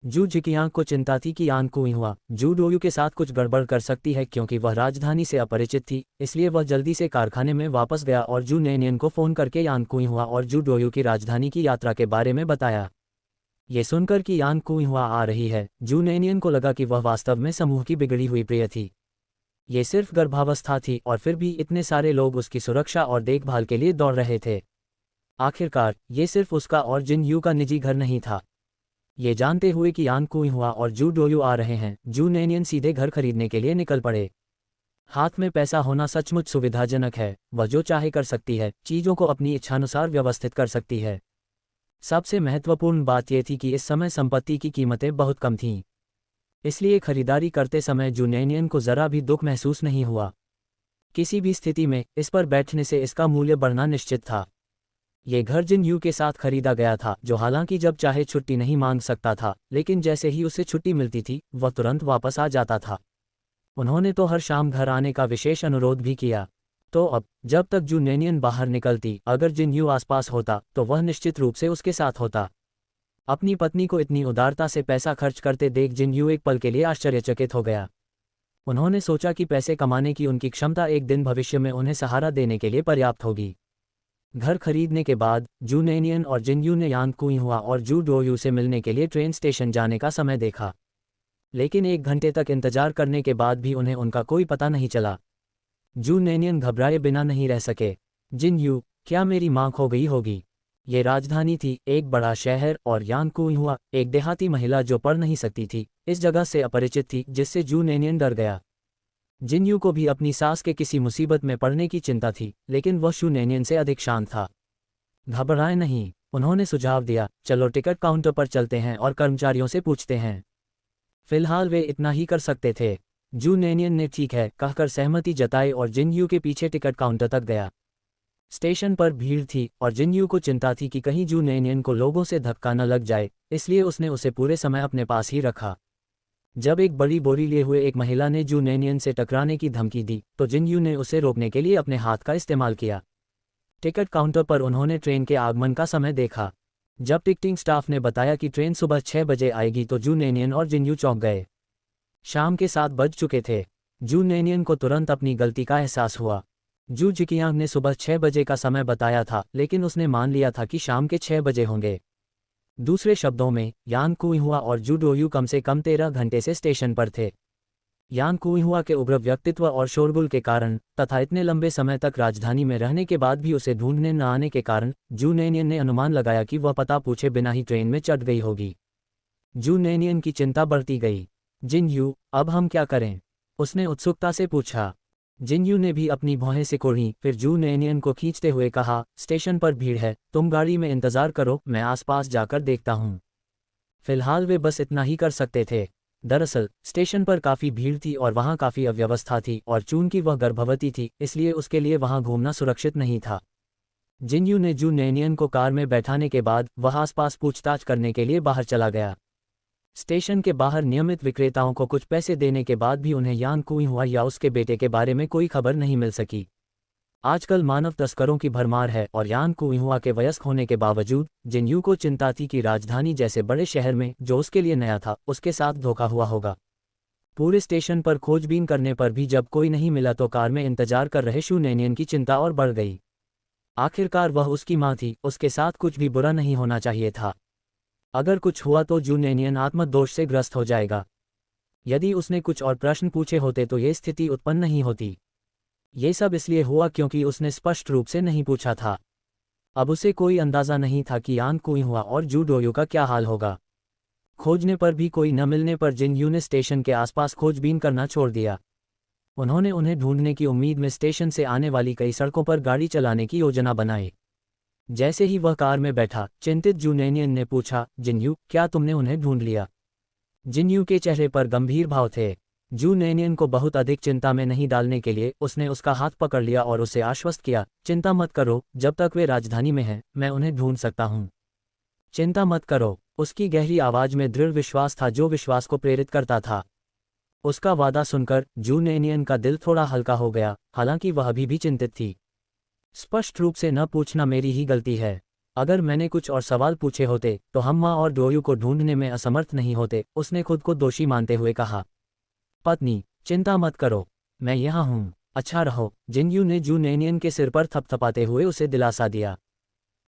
जू जिकियांग को चिंता थी कि यान कुइहुआ जू डोयू के साथ कुछ गड़बड़ कर सकती है क्योंकि वह राजधानी से अपरिचित थी, इसलिए वह जल्दी से कारखाने में वापस गया और जू नैनियन को फ़ोन करके यान कुइहुआ और जू डोयू की राजधानी की यात्रा के बारे में बताया। ये सुनकर कि यान कुइहुआ आ रही है, जू नैनियन को लगा कि वह वास्तव में समूह की बिगड़ी हुई प्रिय थी। ये सिर्फ गर्भावस्था थी और फिर भी इतने सारे लोग उसकी सुरक्षा और देखभाल के लिए दौड़ रहे थे। आखिरकार ये सिर्फ उसका और जिन यू का निजी घर नहीं था। ये जानते हुए कि यान कुइहुआ और जू डोयू आ रहे हैं, जू नैनियन सीधे घर खरीदने के लिए निकल पड़े। हाथ में पैसा होना सचमुच सुविधाजनक है, वह जो चाहे कर सकती है, चीज़ों को अपनी इच्छानुसार व्यवस्थित कर सकती है। सबसे महत्वपूर्ण बात यह थी कि इस समय संपत्ति की कीमतें बहुत कम थीं, इसलिए खरीदारी करते समय जू नैनियन को ज़रा भी दुख महसूस नहीं हुआ। किसी भी स्थिति में इस पर बैठने से इसका मूल्य बढ़ना निश्चित था। ये घर जिन यू के साथ खरीदा गया था, जो हालांकि जब चाहे छुट्टी नहीं मांग सकता था, लेकिन जैसे ही उसे छुट्टी मिलती थी वह तुरंत वापस आ जाता था। उन्होंने तो हर शाम घर आने का विशेष अनुरोध भी किया। तो अब जब तक जू नेनियन बाहर निकलती, अगर जिन यू आसपास होता तो वह निश्चित रूप से उसके साथ होता। अपनी पत्नी को इतनी उदारता से पैसा खर्च करते देख जिन यू एक पल के लिए आश्चर्यचकित हो गया। उन्होंने सोचा कि पैसे कमाने की उनकी क्षमता एक दिन भविष्य में उन्हें सहारा देने के लिए पर्याप्त होगी। घर खरीदने के बाद जू नेनियन और जिन यू ने यान कुइहुआ और जू डोयू से मिलने के लिए ट्रेन स्टेशन जाने का समय देखा, लेकिन 1 घंटे तक इंतजार करने के बाद भी उन्हें उनका कोई पता नहीं चला। जू नेनियन घबराए बिना नहीं रह सके। जिन यू, क्या मेरी मां खो गई होगी? ये राजधानी थी, एक बड़ा शहर, और यान कुइहुआ एक देहाती महिला जो पढ़ नहीं सकती थी, इस जगह से अपरिचित थी, जिससे जू नेनियन डर गया। जिन यू को भी अपनी सास के किसी मुसीबत में पड़ने की चिंता थी, लेकिन वह शू नेनियन से अधिक शांत था। घबराए नहीं, उन्होंने सुझाव दिया, चलो टिकट काउंटर पर चलते हैं और कर्मचारियों से पूछते हैं। फिलहाल वे इतना ही कर सकते थे। जू नेनियन ने ठीक है कहकर सहमति जताई और जिन यू के पीछे टिकट काउंटर तक गया। स्टेशन पर भीड़ थी और जिन यू को चिंता थी कि कहीं जू नेनियन को लोगों से धक्का न लग जाए, इसलिए उसने उसे पूरे समय अपने पास ही रखा। जब एक बड़ी बोरी लिए हुए एक महिला ने जू नेनियन से टकराने की धमकी दी, तो जिन यू ने उसे रोकने के लिए अपने हाथ का इस्तेमाल किया। टिकट काउंटर पर उन्होंने ट्रेन के आगमन का समय देखा। जब टिकटिंग स्टाफ ने बताया कि ट्रेन सुबह 6 बजे आएगी तो जू नेनियन और जिन यू चौंक गए। शाम के 7 बज चुके थे। जू नेनियन को तुरंत अपनी गलती का एहसास हुआ। जू जिकियांग ने सुबह 6 बजे का समय बताया था, लेकिन उसने मान लिया था कि शाम के 6 बजे होंगे। दूसरे शब्दों में, यान कुइहुआ और जू डोयू कम से कम 13 घंटे से स्टेशन पर थे। यान कुइहुआ के उग्र व्यक्तित्व और शोरगुल के कारण, तथा इतने लंबे समय तक राजधानी में रहने के बाद भी उसे ढूंढने न आने के कारण, जू नेनियन ने अनुमान लगाया कि वह पता पूछे बिना ही ट्रेन में चढ़ गई होगी। जू नेनियन की चिंता बढ़ती गई। जिन यू, अब हम क्या करें? उसने उत्सुकता से पूछा। जिन यू ने भी अपनी भौहें सिकोड़ी, फिर जू नेनियन को खींचते हुए कहा, स्टेशन पर भीड़ है, तुम गाड़ी में इंतजार करो, मैं आसपास जाकर देखता हूँ। फिलहाल वे बस इतना ही कर सकते थे। दरअसल स्टेशन पर काफ़ी भीड़ थी और वहाँ काफ़ी अव्यवस्था थी, और चूंकि वह गर्भवती थी, इसलिए उसके लिए वहाँ घूमना सुरक्षित नहीं था। जिन यू ने जू नेनियन को कार में बैठाने के बाद वह आसपास पूछताछ करने के लिए बाहर चला गया। स्टेशन के बाहर नियमित विक्रेताओं को कुछ पैसे देने के बाद भी उन्हें यान कुइहुआ या उसके बेटे के बारे में कोई खबर नहीं मिल सकी। आजकल मानव तस्करों की भरमार है, और यान कुइहुआ के वयस्क होने के बावजूद जिन यू को चिंता थी कि राजधानी जैसे बड़े शहर में, जो उसके लिए नया था, उसके साथ धोखा हुआ होगा। पूरे स्टेशन पर खोजबीन करने पर भी जब कोई नहीं मिला तो कार में इंतजार कर रहे शू नेनियन की चिंता और बढ़ गई। आखिरकार वह उसकी मां थी, उसके साथ कुछ भी बुरा नहीं होना चाहिए था। अगर कुछ हुआ तो जू नेनियन आत्मदोष से ग्रस्त हो जाएगा। यदि उसने कुछ और प्रश्न पूछे होते तो ये स्थिति उत्पन्न नहीं होती। ये सब इसलिए हुआ क्योंकि उसने स्पष्ट रूप से नहीं पूछा था। अब उसे कोई अंदाज़ा नहीं था कि यान कुइहुआ और जू डोयू का क्या हाल होगा। खोजने पर भी कोई न मिलने पर जिन यू ने स्टेशन के आसपास खोजबीन करना छोड़ दिया। उन्होंने उन्हें ढूंढने की उम्मीद में स्टेशन से आने वाली कई सड़कों पर गाड़ी चलाने की योजना बनाई। जैसे ही वह कार में बैठा, चिंतित जू नेनियन ने पूछा, जिन यू, क्या तुमने उन्हें ढूंढ लिया? जिन यू के चेहरे पर गंभीर भाव थे। जू नेनियन को बहुत अधिक चिंता में नहीं डालने के लिए उसने उसका हाथ पकड़ लिया और उसे आश्वस्त किया, चिंता मत करो, जब तक वे राजधानी में हैं, मैं उन्हें ढूंढ सकता हूँ। चिंता मत करो। उसकी गहरी आवाज में दृढ़ विश्वास था, जो विश्वास को प्रेरित करता था। उसका वादा सुनकर जू नेनियन का दिल थोड़ा हल्का हो गया, हालांकि वह अभी भी चिंतित थी। स्पष्ट रूप से न पूछना मेरी ही गलती है। अगर मैंने कुछ और सवाल पूछे होते तो हम माँ और डोयू को ढूंढने में असमर्थ नहीं होते, उसने खुद को दोषी मानते हुए कहा। पत्नी, चिंता मत करो, मैं यहाँ हूँ, अच्छा रहो। जिन यू ने जू नेनियन के सिर पर थपथपाते हुए उसे दिलासा दिया।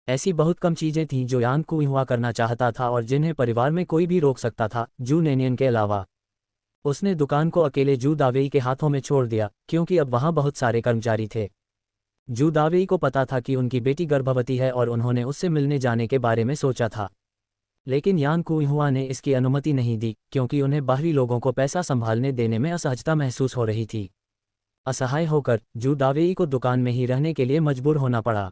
ऐसी बहुत कम चीजें थीं जो यान कुइहुआ करना चाहता था और जिन्हें परिवार में कोई भी रोक सकता था, जू नेनियन के अलावा। उसने दुकान को अकेले जू दावेई के हाथों में छोड़ दिया, क्योंकि अब वहाँ बहुत सारे कर्मचारी थे। जू दावेई को पता था कि उनकी बेटी गर्भवती है और उन्होंने उससे मिलने जाने के बारे में सोचा था, लेकिन यान कुइहुआ ने इसकी अनुमति नहीं दी, क्योंकि उन्हें बाहरी लोगों को पैसा संभालने देने में असहजता महसूस हो रही थी। असहाय होकर जू दावेई को दुकान में ही रहने के लिए मजबूर होना पड़ा।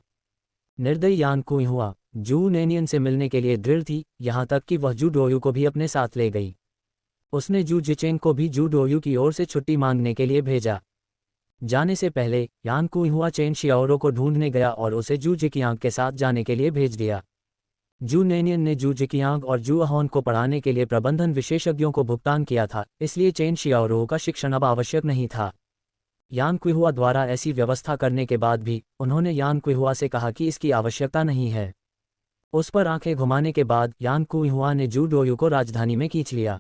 निर्दयी यान कुइहुआ जू नेनियन से मिलने के लिए दृढ़ थी, यहाँ तक कि वह जू डोयू को भी अपने साथ ले गई। उसने जू जिचेंग को भी जू डोयू की ओर से छुट्टी मांगने के लिए भेजा। जाने से पहले यान कुइहुआ चेन शियाओरो को ढूंढने गया और उसे जू जिकियांग के साथ जाने के लिए भेज दिया। जू नैनियन ने जू जिकियांग और जू अहोन को पढ़ाने के लिए प्रबंधन विशेषज्ञों को भुगतान किया था, इसलिए चेन शियाओरो का शिक्षण अब आवश्यक नहीं था। यान कुइहुआ द्वारा ऐसी व्यवस्था करने के बाद भी उन्होंने यान कुइहुआ से कहा कि इसकी आवश्यकता नहीं है। उस पर आंखें घुमाने के बाद यान कुइहुआ ने जू डोयू को राजधानी में खींच लिया।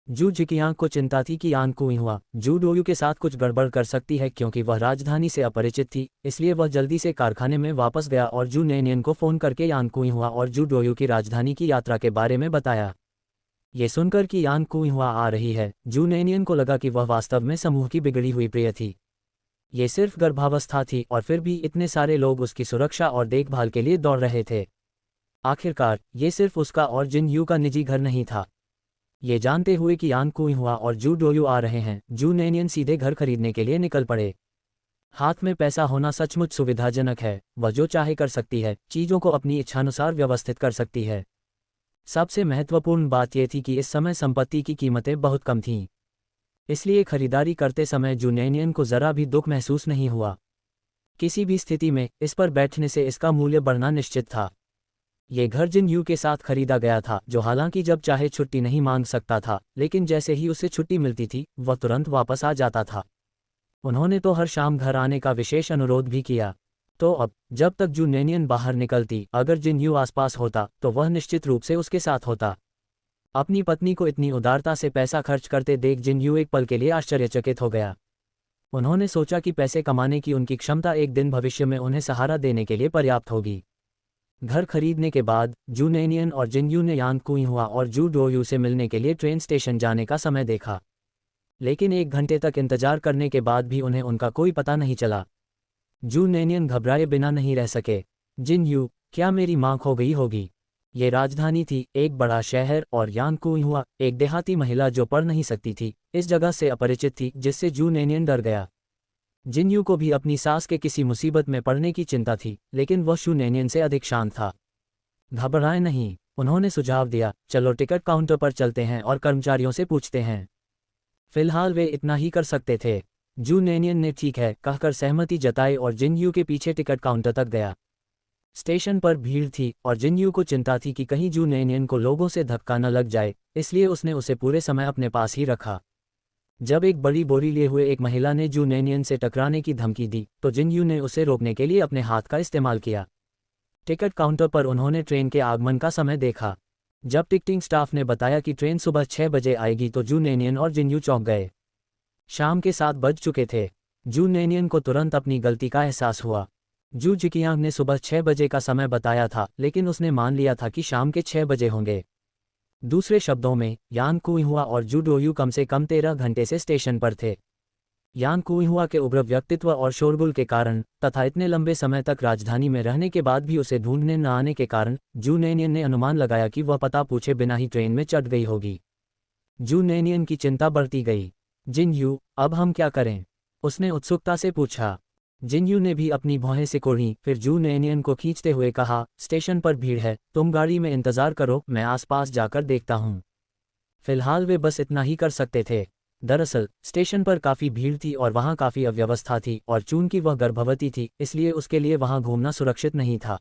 जू जिकियांग को चिंता थी कि यान कुइहुआ जू डोयू के साथ कुछ गड़बड़ कर सकती है, क्योंकि वह राजधानी से अपरिचित थी, इसलिए वह जल्दी से कारखाने में वापस गया और जू नैनियन को फ़ोन करके यान कुइहुआ और जू डोयू की राजधानी की यात्रा के बारे में बताया। ये सुनकर कि यान कुइहुआ आ रही है, जू नैनियन को लगा कि वह वास्तव में समूह की बिगड़ी हुई प्रिय थी। ये सिर्फ गर्भावस्था थी और फिर भी इतने सारे लोग उसकी सुरक्षा और देखभाल के लिए दौड़ रहे थे। आखिरकार ये सिर्फ उसका और जिन यू का निजी घर नहीं था। ये जानते हुए कि यान कुइहुआ और जू डोयू आ रहे हैं, जू नैनियन सीधे घर खरीदने के लिए निकल पड़े। हाथ में पैसा होना सचमुच सुविधाजनक है, वह जो चाहे कर सकती है, चीज़ों को अपनी इच्छानुसार व्यवस्थित कर सकती है। सबसे महत्वपूर्ण बात यह थी कि इस समय संपत्ति की कीमतें बहुत कम थीं, इसलिए खरीदारी करते समय जू नैनियन को ज़रा भी दुख महसूस नहीं हुआ। किसी भी स्थिति में इस पर बैठने से इसका मूल्य बढ़ना निश्चित था। ये घर जिन यू के साथ खरीदा गया था, जो हालांकि जब चाहे छुट्टी नहीं मांग सकता था, लेकिन जैसे ही उसे छुट्टी मिलती थी वह तुरंत वापस आ जाता था। उन्होंने तो हर शाम घर आने का विशेष अनुरोध भी किया। तो अब जब तक जू नैनियन बाहर निकलती, अगर जिन यू आसपास होता तो वह निश्चित रूप से उसके साथ होता। अपनी पत्नी को इतनी उदारता से पैसा खर्च करते देख जिन यू एक पल के लिए आश्चर्यचकित हो गया। उन्होंने सोचा कि पैसे कमाने की उनकी क्षमता एक दिन भविष्य में उन्हें सहारा देने के लिए पर्याप्त होगी। घर खरीदने के बाद जू नैनियन और जिन यू ने यान कुइहुआ और जू डोयू से मिलने के लिए ट्रेन स्टेशन जाने का समय देखा, लेकिन 1 घंटे तक इंतजार करने के बाद भी उन्हें उनका कोई पता नहीं चला। जू नैनियन घबराए बिना नहीं रह सके। जिन यू, क्या मेरी मां खो गई होगी? ये राजधानी थी, एक बड़ा शहर, और यान कुइहुआ एक देहाती महिला जो पढ़ नहीं सकती थी, इस जगह से अपरिचित थी, जिससे जू नैनियन डर गया। जिन यू को भी अपनी सास के किसी मुसीबत में पड़ने की चिंता थी, लेकिन वह जू नैनियन से अधिक शांत था। घबराए नहीं, उन्होंने सुझाव दिया, चलो टिकट काउंटर पर चलते हैं और कर्मचारियों से पूछते हैं। फिलहाल वे इतना ही कर सकते थे। जू नैनियन ने ठीक है कहकर सहमति जताई और जिन यू के पीछे टिकट काउंटर तक गया। स्टेशन पर भीड़ थी और जिन यू को चिंता थी कि कहीं जू नैनियन को लोगों से धक्का न लग जाए, इसलिए उसने उसे पूरे समय अपने पास ही रखा। जब एक बड़ी बोरी लिए हुए एक महिला ने जू नैनियन से टकराने की धमकी दी, तो जिन यू ने उसे रोकने के लिए अपने हाथ का इस्तेमाल किया। टिकट काउंटर पर उन्होंने ट्रेन के आगमन का समय देखा। जब टिकटिंग स्टाफ ने बताया कि ट्रेन सुबह 6 बजे आएगी तो जू नैनियन और जिन यू चौंक गए। शाम के 7 बज चुके थे। जू नैनियन को तुरंत अपनी गलती का एहसास हुआ। जू जिकियांग ने सुबह 6 बजे का समय बताया था, लेकिन उसने मान लिया था कि शाम के 6 बजे होंगे। दूसरे शब्दों में, यान कुइहुआ और जू डोयू कम से कम 13 घंटे से स्टेशन पर थे। यान कुइहुआ के उग्र व्यक्तित्व और शोरगुल के कारण तथा इतने लंबे समय तक राजधानी में रहने के बाद भी उसे ढूंढने न आने के कारण जू नैनियन ने अनुमान लगाया कि वह पता पूछे बिना ही ट्रेन में चढ़ गई होगी। जू नैनियन की चिंता बढ़ती गई। जिन यू, अब हम क्या करें? उसने उत्सुकता से पूछा। जिन यू ने भी अपनी भौहें सिकोड़ी, फिर जू नैनियन को खींचते हुए कहा, स्टेशन पर भीड़ है, तुम गाड़ी में इंतजार करो, मैं आसपास जाकर देखता हूँ। फिलहाल वे बस इतना ही कर सकते थे। दरअसल स्टेशन पर काफ़ी भीड़ थी और वहाँ काफ़ी अव्यवस्था थी, और चूंकि वह गर्भवती थी, इसलिए उसके लिए वहाँ घूमना सुरक्षित नहीं था।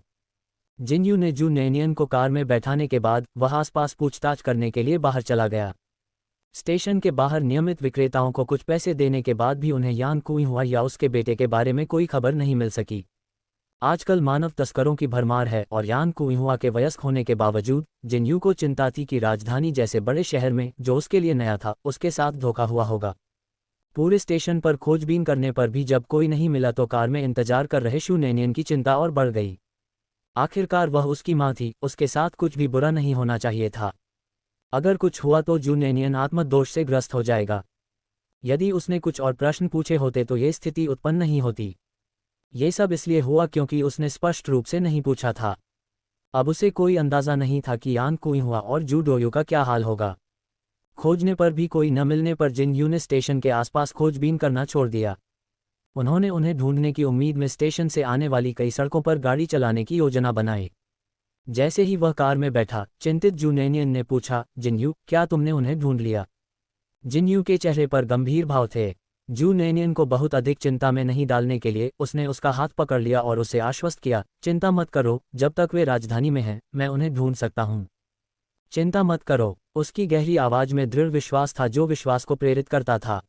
जिन यू ने जू नैनियन को कार में बैठाने के बाद वह आसपास पूछताछ करने के लिए बाहर चला गया। स्टेशन के बाहर नियमित विक्रेताओं को कुछ पैसे देने के बाद भी उन्हें यान कुइहुआ या उसके बेटे के बारे में कोई खबर नहीं मिल सकी। आजकल मानव तस्करों की भरमार है और यान कुइहुआ के वयस्क होने के बावजूद जिन यू को चिंता थी कि राजधानी जैसे बड़े शहर में, जो उसके लिए नया था, उसके साथ धोखा हुआ होगा। पूरे स्टेशन पर खोजबीन करने पर भी जब कोई नहीं मिला तो कार में इंतजार कर रहे जू नैनियन की चिंता और बढ़ गई। आखिरकार वह उसकी मां थी, उसके साथ कुछ भी बुरा नहीं होना चाहिए था। अगर कुछ हुआ तो जू नैनियन आत्मदोष से ग्रस्त हो जाएगा। यदि उसने कुछ और प्रश्न पूछे होते तो ये स्थिति उत्पन्न नहीं होती। ये सब इसलिए हुआ क्योंकि उसने स्पष्ट रूप से नहीं पूछा था। अब उसे कोई अंदाज़ा नहीं था कि यान कुइहुआ और जू डोयू का क्या हाल होगा। खोजने पर भी कोई न मिलने पर जिन यू ने स्टेशन के आसपास खोजबीन करना छोड़ दिया। उन्होंने उन्हें ढूंढने की उम्मीद में स्टेशन से आने वाली कई सड़कों पर गाड़ी चलाने की योजना बनाई। जैसे ही वह कार में बैठा, चिंतित जू नैनियन ने पूछा, जिन यू, क्या तुमने उन्हें ढूंढ लिया? जिन यू के चेहरे पर गंभीर भाव थे। जू नेनियन को बहुत अधिक चिंता में नहीं डालने के लिए उसने उसका हाथ पकड़ लिया और उसे आश्वस्त किया, चिंता मत करो, जब तक वे राजधानी में हैं मैं उन्हें ढूंढ सकता हूँ। चिंता मत करो। उसकी गहरी आवाज में दृढ़ विश्वास था जो विश्वास को प्रेरित करता था।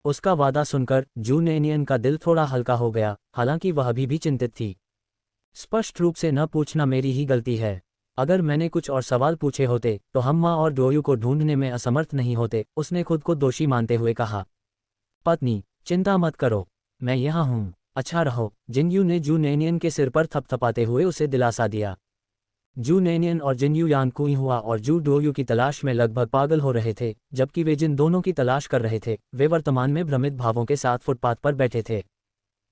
उसका वादा सुनकर जू नेनियन का दिल थोड़ा हल्का हो गया, हालांकि वह अभी भी चिंतित थी। स्पष्ट रूप से न पूछना मेरी ही गलती है। अगर मैंने कुछ और सवाल पूछे होते तो हम माँ और डोयू को ढूंढने में असमर्थ नहीं होते, उसने खुद को दोषी मानते हुए कहा। पत्नी, चिंता मत करो, मैं यहाँ हूँ, अच्छा रहो। जिनयू ने जू नेनियन के सिर पर थपथपाते हुए उसे दिलासा दिया। जू नेनियन और जिनयू यानकुई हुआ और जू डोयू की तलाश में लगभग पागल हो रहे थे, जबकि वे जिन दोनों की तलाश कर रहे थे वे वर्तमान में भ्रमित भावों के साथ फुटपाथ पर बैठे थे।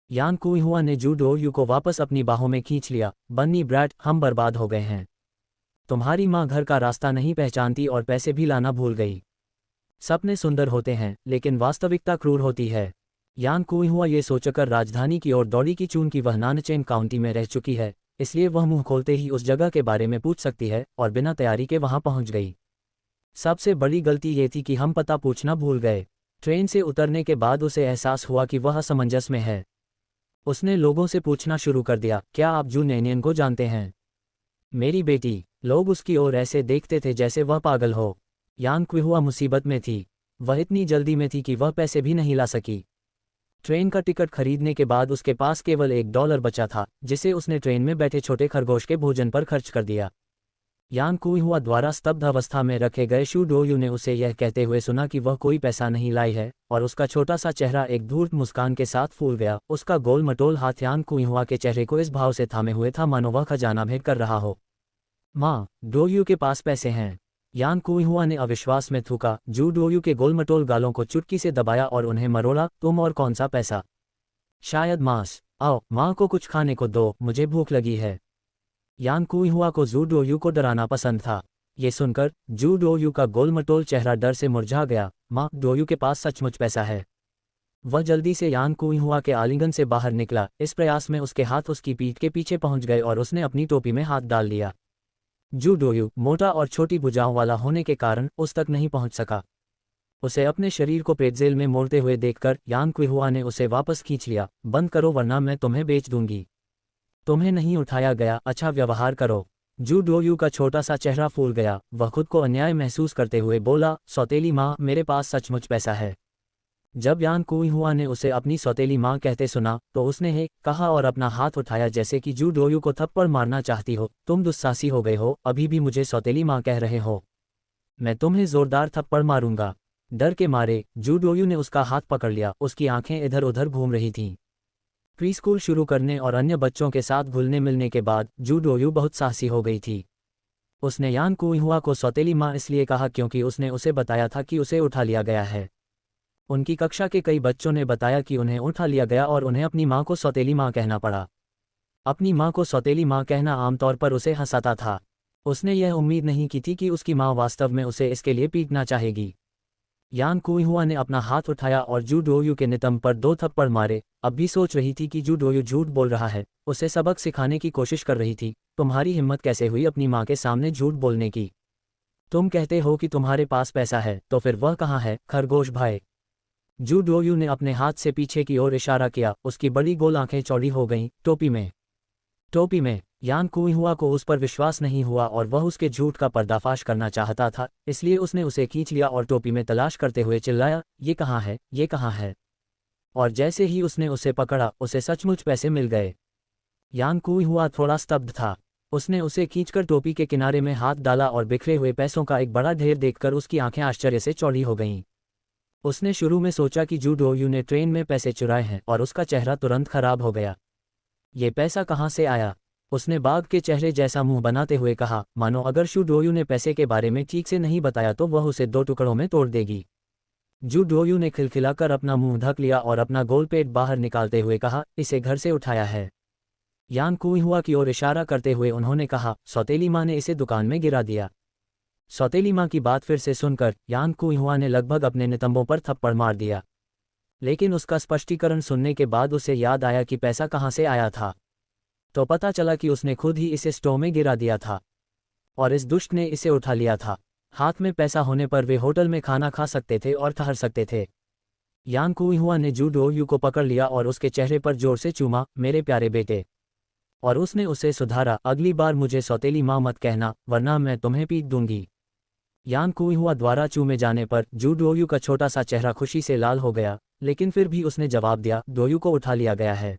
यानकुई हुआ ने जू डोयू को वापस अपनी बाहों में खींच लिया। बन्नी ब्रैट, हम बर्बाद हो गए हैं। तुम्हारी माँ घर का रास्ता नहीं पहचानती और पैसे भी लाना भूल गई। सपने सुंदर होते हैं लेकिन वास्तविकता क्रूर होती है। यानकुई हुआ ये सोचकर राजधानी की ओर दौड़ी कि चूंकि वह नानचेन काउंटी में रह चुकी है, इसलिए वह मुंह खोलते ही उस जगह के बारे में पूछ सकती है, और बिना तैयारी के वहां पहुंच गई। सबसे बड़ी गलती ये थी कि हम पता पूछना भूल गए। ट्रेन से उतरने के बाद उसे एहसास हुआ कि वह असमंजस में है। उसने लोगों से पूछना शुरू कर दिया, क्या आप जू नेनियन को जानते हैं? मेरी बेटी। लोग उसकी ओर ऐसे देखते थे जैसे वह पागल हो। यानकुई हुआ मुसीबत में थी। वह इतनी जल्दी में थी कि वह पैसे भी नहीं ला सकी। ट्रेन का टिकट खरीदने के बाद उसके पास केवल $1 बचा था, जिसे उसने ट्रेन में बैठे छोटे खरगोश के भोजन पर खर्च कर दिया। यानकुई हुआ द्वारा स्तब्ध अवस्था में रखे गए शू डोयू ने उसे यह कहते हुए सुना कि वह कोई पैसा नहीं लाई है, और उसका छोटा सा चेहरा एक धूर्त मुस्कान के साथ फूल गया। उसका गोल मटोल हाथ यानकुई हुआ के चेहरे को इस भाव से थामे हुए था मानो वह खजाना भेंट कर रहा हो। माँ, डोयू के पास पैसे हैं। यानकुई हुआ ने अविश्वास में थूका। जू डोयू के गोलमटोल गालों को चुटकी से दबाया और उन्हें मरोड़ा। तुम और कौन सा पैसा? शायद मांस। आओ, माँ को कुछ खाने को दो, मुझे भूख लगी है। यानकुई हुआ को जू डोयू को डराना पसंद था। ये सुनकर जू डोयू का गोलमटोल चेहरा डर से मुरझा गया। माँ, डोयू के पास सचमुच पैसा है। वह जल्दी से यानकुई हुआ के आलिंगन से बाहर निकला। इस प्रयास में उसके हाथ उसकी पीठ के पीछे पहुंच गए और उसने अपनी टोपी में हाथ डाल लिया। जू डोयू मोटा और छोटी भुजाओं वाला होने के कारण उस तक नहीं पहुंच सका। उसे अपने शरीर को प्रेटजेल में मोड़ते हुए देखकर यानकुई हुआ ने उसे वापस खींच लिया। बंद करो वरना मैं तुम्हें बेच दूंगी। तुम्हें नहीं उठाया गया, अच्छा व्यवहार करो। जू डोयू का छोटा सा चेहरा फूल गया। वह खुद को अन्याय महसूस करते हुए बोला, सौतेली माँ, मेरे पास सचमुच पैसा है। जब यानकुई हुआ ने उसे अपनी सौतेली माँ कहते सुना तो उसने हे कहा और अपना हाथ उठाया जैसे कि जू डोयू को थप्पड़ मारना चाहती हो। तुम दुस्साहसी हो गए हो, अभी भी मुझे सौतेली माँ कह रहे हो। मैं तुम्हें जोरदार थप्पड़ मारूंगा। डर के मारे जू डोयू ने उसका हाथ पकड़ लिया। उसकी आंखें इधर उधर घूम रही थीं। प्रीस्कूल शुरू करने और अन्य बच्चों के साथ घुलने मिलने के बाद जू डोयू बहुत साहसी हो गई थी। उसने यानकुई हुआ को सौतेली माँ इसलिए कहा क्योंकि उसने उसे बताया था कि उसे उठा लिया गया है। उनकी कक्षा के कई बच्चों ने बताया कि उन्हें उठा लिया गया और उन्हें अपनी माँ को सौतेली माँ कहना पड़ा। अपनी माँ को सौतेली माँ कहना आमतौर पर उसे हंसाता था। उसने यह उम्मीद नहीं की थी कि उसकी माँ वास्तव में उसे इसके लिए पीटना चाहेगी। यानकुई हुआ ने अपना हाथ उठाया और जू डोयू के नितंब पर 2 थप्पड़ मारे। अब भी सोच रही थी कि जू डोयू झूठ बोल रहा है। उसे सबक सिखाने की कोशिश कर रही थी। तुम्हारी हिम्मत कैसे हुई अपनी माँ के सामने झूठ बोलने की? तुम कहते हो कि तुम्हारे पास पैसा है, तो फिर वह कहाँ है, खरगोश भाई? जू डोयू ने अपने हाथ से पीछे की ओर इशारा किया। उसकी बड़ी गोल आंखें चौड़ी हो गईं। टोपी में। टोपी में। यानकुई हुआ को उस पर विश्वास नहीं हुआ और वह उसके झूठ का पर्दाफाश करना चाहता था, इसलिए उसने उसे खींच लिया और टोपी में तलाश करते हुए चिल्लाया, ये कहाँ है, ये कहाँ है? और जैसे ही उसने उसे पकड़ा, उसे सचमुच पैसे मिल गए। यानकुई हुआ थोड़ा स्तब्ध था। उसने उसे खींचकर टोपी के किनारे में हाथ डाला और बिखरे हुए पैसों का एक बड़ा ढेर देखकर उसकी आंखें आश्चर्य से चौड़ी हो गईं। उसने शुरू में सोचा कि जू डोयू ने ट्रेन में पैसे चुराए हैं और उसका चेहरा तुरंत खराब हो गया। ये पैसा कहाँ से आया? उसने बाघ के चेहरे जैसा मुंह बनाते हुए कहा, मानो अगर शू डोयू ने पैसे के बारे में ठीक से नहीं बताया तो वह उसे 2 टुकड़ों में तोड़ देगी। जू डोयू ने खिलखिलाकर अपना मुंह ढक लिया और अपना गोल पेट बाहर निकालते हुए कहा, इसे घर से उठाया है। यानकुई हुआ की ओर इशारा करते हुए उन्होंने कहा, सौतेली माँ ने इसे दुकान में गिरा दिया। सौतेली माँ की बात फिर से सुनकर यानकुई हुआ ने लगभग अपने नितंबों पर थप्पड़ मार दिया। लेकिन उसका स्पष्टीकरण सुनने के बाद उसे याद आया कि पैसा कहाँ से आया था। तो पता चला कि उसने खुद ही इसे स्टोव में गिरा दिया था और इस दुष्ट ने इसे उठा लिया था। हाथ में पैसा होने पर वे होटल में खाना खा सकते थे और ठहर सकते थे। यान कुइहुआ ने जू डोयू को पकड़ लिया और उसके चेहरे पर जोर से चूमा, मेरे प्यारे बेटे। और उसने उसे सुधारा, अगली बार मुझे सौतेली माँ मत कहना, वरना मैं तुम्हें पीट दूंगी। यान कुइहुआ द्वारा चूमे जाने पर जू डोयू का छोटा सा चेहरा खुशी से लाल हो गया, लेकिन फिर भी उसने जवाब दिया, डोयू को उठा लिया गया है।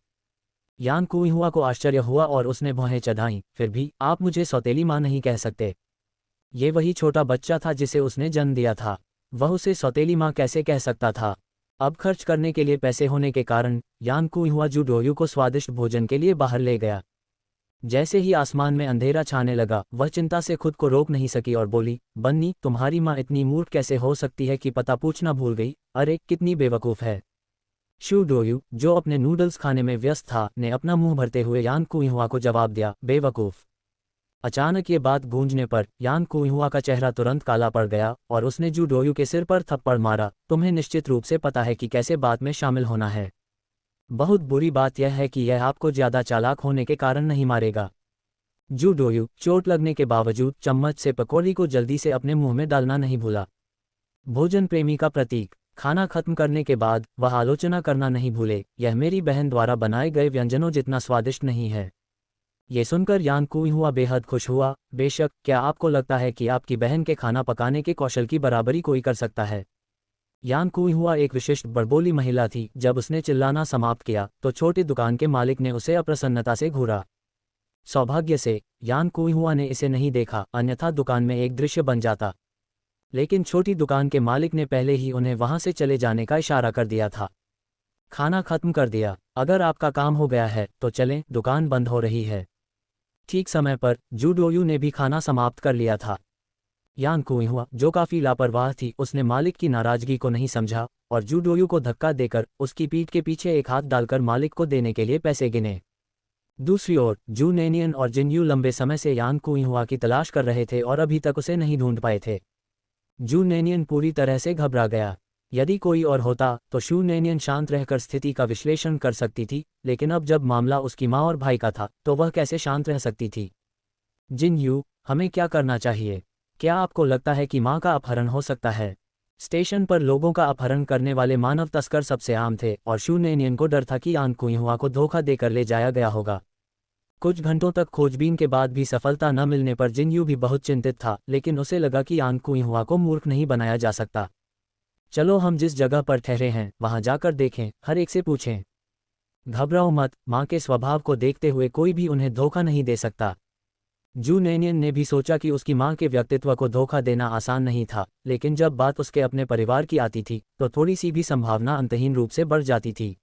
यान कुइहुआ को आश्चर्य हुआ और उसने भौहें चढ़ाईं, फिर भी आप मुझे सौतेली माँ नहीं कह सकते। ये वही छोटा बच्चा था जिसे उसने जन्म दिया था, वह उसे सौतेली माँ कैसे कह सकता था। अब खर्च करने के लिए पैसे होने के कारण यान कुइहुआ जू डोयू को स्वादिष्ट भोजन के लिए बाहर ले गया। जैसे ही आसमान में अंधेरा छाने लगा, वह चिंता से खुद को रोक नहीं सकी और बोली, बन्नी तुम्हारी माँ इतनी मूर्ख कैसे हो सकती है कि पता पूछना भूल गई, अरे कितनी बेवकूफ़ है। शू डोयू, जो अपने नूडल्स खाने में व्यस्त था, ने अपना मुंह भरते हुए यान कुइहुआ को जवाब दिया, बेवकूफ़। अचानक ये बात गूंजने पर यान कुइहुआ का चेहरा तुरंत काला पड़ गया और उसने जू डोयू के सिर पर थप्पड़ मारा, तुम्हें निश्चित रूप से पता है कि कैसे बात में शामिल होना है। बहुत बुरी बात यह है कि यह आपको ज़्यादा चालाक होने के कारण नहीं मारेगा। जू डोयू चोट लगने के बावजूद चम्मच से पकौड़ी को जल्दी से अपने मुंह में डालना नहीं भूला। भोजन प्रेमी का प्रतीक। खाना खत्म करने के बाद वह आलोचना करना नहीं भूले, यह मेरी बहन द्वारा बनाए गए व्यंजनों जितना स्वादिष्ट नहीं है। ये सुनकर यान कुइहुआ बेहद खुश हुआ, बेशक, क्या आपको लगता है कि आपकी बहन के खाना पकाने के कौशल की बराबरी कोई कर सकता है। यान कुइहुआ एक विशिष्ट बड़बोली महिला थी, जब उसने चिल्लाना समाप्त किया तो छोटी दुकान के मालिक ने उसे अप्रसन्नता से घूरा। सौभाग्य से यान कुइहुआ ने इसे नहीं देखा, अन्यथा दुकान में एक दृश्य बन जाता। लेकिन छोटी दुकान के मालिक ने पहले ही उन्हें वहां से चले जाने का इशारा कर दिया था। खाना खत्म कर दिया, अगर आपका काम हो गया है तो चलें, दुकान बंद हो रही है। ठीक समय पर जू डोयू ने भी खाना समाप्त कर लिया था। यान कुइहुआ, जो काफी लापरवाह थी, उसने मालिक की नाराजगी को नहीं समझा और जू डोयू को धक्का देकर उसकी पीठ के पीछे एक हाथ डालकर मालिक को देने के लिए पैसे गिने। दूसरी ओर जू नेनियन और जिनयू लंबे समय से यान कुइहुआ की तलाश कर रहे थे और अभी तक उसे नहीं ढूंढ पाए थे। जू नेनियन पूरी तरह से घबरा गया। यदि कोई और होता तो शू नेनियन शांत रहकर स्थिति का विश्लेषण कर सकती थी, लेकिन अब जब मामला उसकी माँ और भाई का था तो वह कैसे शांत रह सकती थी। जिनयू, हमें क्या करना चाहिए? क्या आपको लगता है कि माँ का अपहरण हो सकता है? स्टेशन पर लोगों का अपहरण करने वाले मानव तस्कर सबसे आम थे और शू नेनियन को डर था कि यान कुइहुआ को धोखा देकर ले जाया गया होगा। कुछ घंटों तक खोजबीन के बाद भी सफलता न मिलने पर जिनयू भी बहुत चिंतित था, लेकिन उसे लगा कि यान कुइहुआ को मूर्ख नहीं बनाया जा सकता। चलो हम जिस जगह पर ठहरे हैं वहां जाकर देखें, हर एक से पूछें। घबराओ मत, माँ के स्वभाव को देखते हुए कोई भी उन्हें धोखा नहीं दे सकता। जू नेनियन ने भी सोचा कि उसकी माँ के व्यक्तित्व को धोखा देना आसान नहीं था, लेकिन जब बात उसके अपने परिवार की आती थी तो थोड़ी सी भी संभावना अंतहीन रूप से बढ़ जाती थी।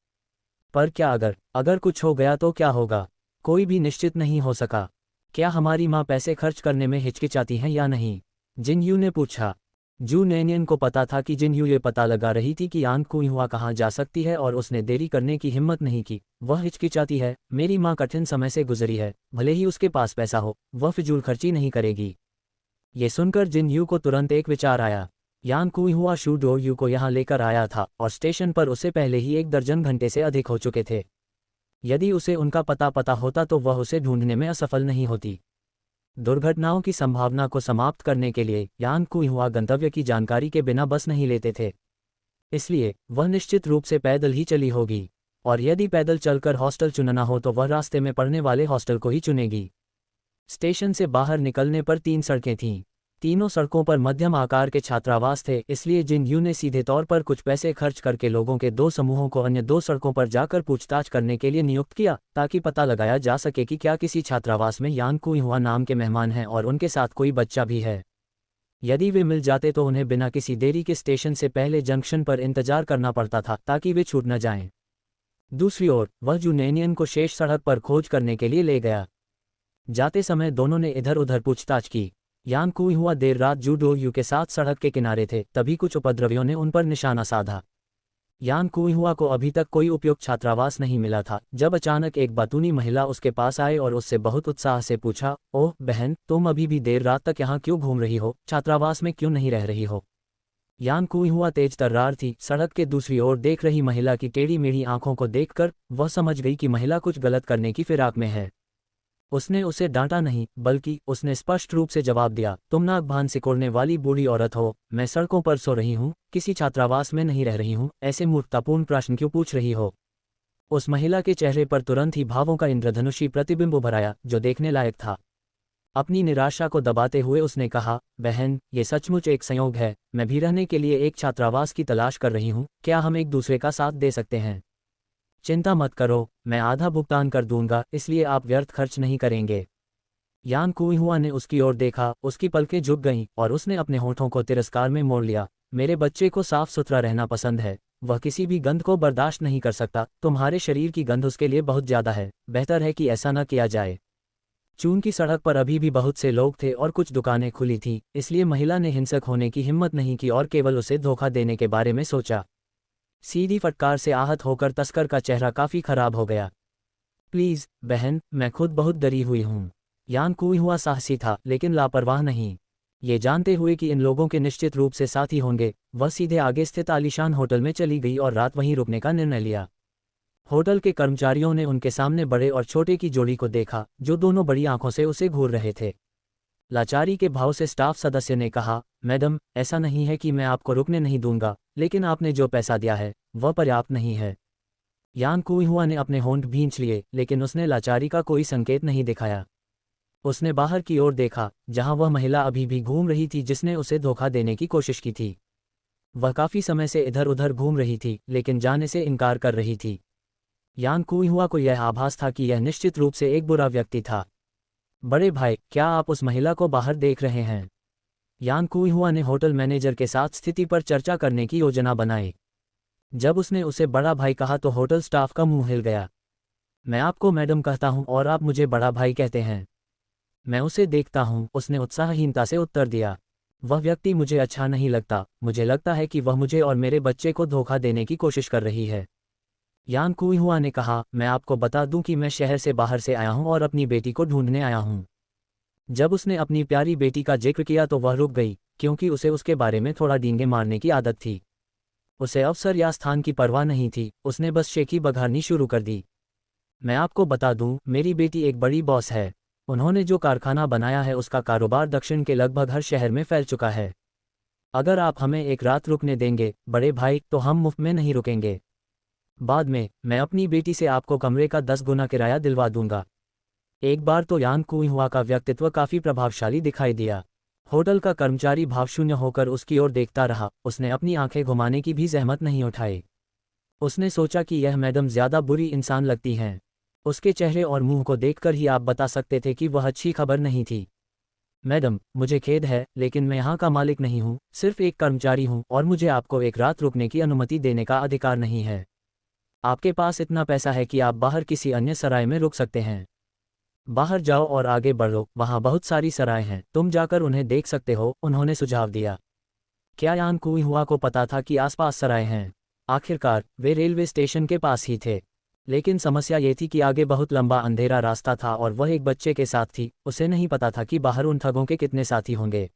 पर क्या अगर कुछ हो गया तो क्या होगा? कोई भी निश्चित नहीं हो सका। क्या हमारी माँ पैसे खर्च करने में हिचकिचाती हैं या नहीं? जिनयू ने पूछा। जू नेनियन को पता था कि जिनयू ये पता लगा रही थी कि यान कुइहुआ कहाँ जा सकती है और उसने देरी करने की हिम्मत नहीं की। वह हिचकिचाती है, मेरी माँ कठिन समय से गुजरी है, भले ही उसके पास पैसा हो, वह फिजूल खर्ची नहीं करेगी। ये सुनकर जिनयू को तुरंत एक विचार आया। यान कुइहुआ शू डोयू को यहाँ लेकर आया था और स्टेशन पर उसे पहले ही 1 दर्जन घंटे से अधिक हो चुके थे। यदि उसे उनका पता होता तो वह उसे ढूंढने में असफल नहीं होती। दुर्घटनाओं की संभावना को समाप्त करने के लिए यान कुइहुआ गंतव्य की जानकारी के बिना बस नहीं लेते थे, इसलिए वह निश्चित रूप से पैदल ही चली होगी, और यदि पैदल चलकर हॉस्टल चुनना हो तो वह रास्ते में पड़ने वाले हॉस्टल को ही चुनेगी। स्टेशन से बाहर निकलने पर 3 सड़कें थीं। तीनों सड़कों पर मध्यम आकार के छात्रावास थे, इसलिए जिनयू ने सीधे तौर पर कुछ पैसे खर्च करके लोगों के 2 समूहों को अन्य 2 सड़कों पर जाकर पूछताछ करने के लिए नियुक्त किया, ताकि पता लगाया जा सके कि क्या किसी छात्रावास में यान कुइहुआ नाम के मेहमान हैं और उनके साथ कोई बच्चा भी है। यदि वे मिल जाते तो उन्हें बिना किसी देरी के स्टेशन से पहले जंक्शन पर इंतजार करना पड़ता था ताकि वे छूट न जाएं। दूसरी ओर वह जू नेनियन को शेष सड़क पर खोज करने के लिए ले गया। जाते समय दोनों ने इधर उधर पूछताछ की। यान कुइहुआ देर रात जू डोयू के साथ सड़क के किनारे थे, तभी कुछ उपद्रवियों ने उन पर निशाना साधा। यान कुइहुआ को अभी तक कोई उपयुक्त छात्रावास नहीं मिला था, जब अचानक एक बातूनी महिला उसके पास आए और उससे बहुत उत्साह से पूछा, ओह बहन, तुम अभी भी देर रात तक यहाँ क्यों घूम रही हो, छात्रावास में क्यों नहीं रह रही हो? यान कुइहुआ तेज तर्रार थी। सड़क के दूसरी ओर देख रही महिला की टेढ़ी मेढ़ी आंखों को देखकर वह समझ गई कि महिला कुछ गलत करने की फिराक में है। उसने उसे डांटा नहीं, बल्कि उसने स्पष्ट रूप से जवाब दिया, तुम नाक बांध सिकोड़ने वाली बूढ़ी औरत हो, मैं सड़कों पर सो रही हूँ, किसी छात्रावास में नहीं रह रही हूँ, ऐसे मूर्खतापूर्ण प्रश्न क्यों पूछ रही हो? उस महिला के चेहरे पर तुरंत ही भावों का इंद्रधनुषी प्रतिबिंब उभर आया, जो देखने लायक था। अपनी निराशा को दबाते हुए उसने कहा, बहन, ये सचमुच एक संयोग है, मैं भी रहने के लिए एक छात्रावास की तलाश कर रही हूँ, क्या हम एक दूसरे का साथ दे सकते हैं? चिंता मत करो, मैं आधा भुगतान कर दूंगा, इसलिए आप व्यर्थ खर्च नहीं करेंगे। यान कुइहुआ ने उसकी ओर देखा, उसकी पलकें झुक गईं और उसने अपने होठों को तिरस्कार में मोड़ लिया। मेरे बच्चे को साफ सुथरा रहना पसंद है, वह किसी भी गंध को बर्दाश्त नहीं कर सकता, तुम्हारे शरीर की गंध उसके लिए बहुत ज्यादा है, बेहतर है कि ऐसा न किया जाए। चून की सड़क पर अभी भी बहुत से लोग थे और कुछ दुकानें खुली थीं, इसलिए महिला ने हिंसक होने की हिम्मत नहीं की और केवल उसे धोखा देने के बारे में सोचा। सीधी फटकार से आहत होकर तस्कर का चेहरा काफी खराब हो गया। प्लीज बहन, मैं खुद बहुत डरी हुई हूँ। यान कुइहुआ साहसी था, लेकिन लापरवाह नहीं। ये जानते हुए कि इन लोगों के निश्चित रूप से साथी होंगे, वह सीधे आगे स्थित आलीशान होटल में चली गई और रात वहीं रुकने का निर्णय लिया। होटल के कर्मचारियों ने उनके सामने बड़े और छोटे की जोड़ी को देखा, जो दोनों बड़ी आंखों से उसे घूर रहे थे। लाचारी के भाव से स्टाफ सदस्य ने कहा, मैडम, ऐसा नहीं है कि मैं आपको रुकने नहीं दूंगा, लेकिन आपने जो पैसा दिया है वह पर्याप्त नहीं है। यान कुइहुआ ने अपने होंठ भींच लिए, लेकिन उसने लाचारी का कोई संकेत नहीं दिखाया। उसने बाहर की ओर देखा, जहां वह महिला अभी भी घूम रही थी जिसने उसे धोखा देने की कोशिश की थी। वह काफी समय से इधर उधर घूम रही थी, लेकिन जाने से इनकार कर रही थी। यान कुइहुआ को यह आभास था कि यह निश्चित रूप से एक बुरा व्यक्ति था। बड़े भाई, क्या आप उस महिला को बाहर देख रहे हैं? यान कुइहुआ ने होटल मैनेजर के साथ स्थिति पर चर्चा करने की योजना बनाई। जब उसने उसे बड़ा भाई कहा तो होटल स्टाफ का मुंह हिल गया। मैं आपको मैडम कहता हूं और आप मुझे बड़ा भाई कहते हैं। मैं उसे देखता हूं, उसने उत्साहहीनता से उत्तर दिया। वह व्यक्ति मुझे अच्छा नहीं लगता, मुझे लगता है कि वह मुझे और मेरे बच्चे को धोखा देने की कोशिश कर रही है। यान कुइहुआ ने कहा, मैं आपको बता दूं कि मैं शहर से बाहर से आया हूं और अपनी बेटी को ढूंढने आया हूं। जब उसने अपनी प्यारी बेटी का जिक्र किया तो वह रुक गई, क्योंकि उसे उसके बारे में थोड़ा डींगे मारने की आदत थी। उसे अवसर या स्थान की परवाह नहीं थी, उसने बस शेखी बघारनी शुरू कर दी। मैं आपको बता दूं, मेरी बेटी एक बड़ी बॉस है। उन्होंने जो कारखाना बनाया है उसका कारोबार दक्षिण के लगभग हर शहर में फैल चुका है। अगर आप हमें एक रात रुकने देंगे बड़े भाई, तो हम मुफ्त में नहीं रुकेंगे। बाद में मैं अपनी बेटी से आपको कमरे का 10 गुना किराया दिलवा दूंगा। एक बार तो यान कुइहुआ का व्यक्तित्व काफी प्रभावशाली दिखाई दिया। होटल का कर्मचारी भावशून्य होकर उसकी ओर देखता रहा, उसने अपनी आंखें घुमाने की भी जहमत नहीं उठाई। उसने सोचा कि यह मैडम ज्यादा बुरी इंसान लगती हैं। उसके चेहरे और मुंह को देखकर ही आप बता सकते थे कि वह अच्छी खबर नहीं थी। मैडम, मुझे खेद है, लेकिन मैं यहाँ का मालिक नहीं हूँ, सिर्फ एक कर्मचारी हूँ और मुझे आपको एक रात रुकने की अनुमति देने का अधिकार नहीं है। आपके पास इतना पैसा है कि आप बाहर किसी अन्य सराय में रुक सकते हैं। बाहर जाओ और आगे बढ़ो, वहाँ बहुत सारी सराय हैं, तुम जाकर उन्हें देख सकते हो, उन्होंने सुझाव दिया। क्या यान कुइहुआ को पता था कि आसपास सराय हैं? आखिरकार वे रेलवे स्टेशन के पास ही थे। लेकिन समस्या ये थी कि आगे बहुत लंबा अंधेरा रास्ता था और वह एक बच्चे के साथ थी, उसे नहीं पता था कि बाहर उन ठगों के कितने साथी होंगे।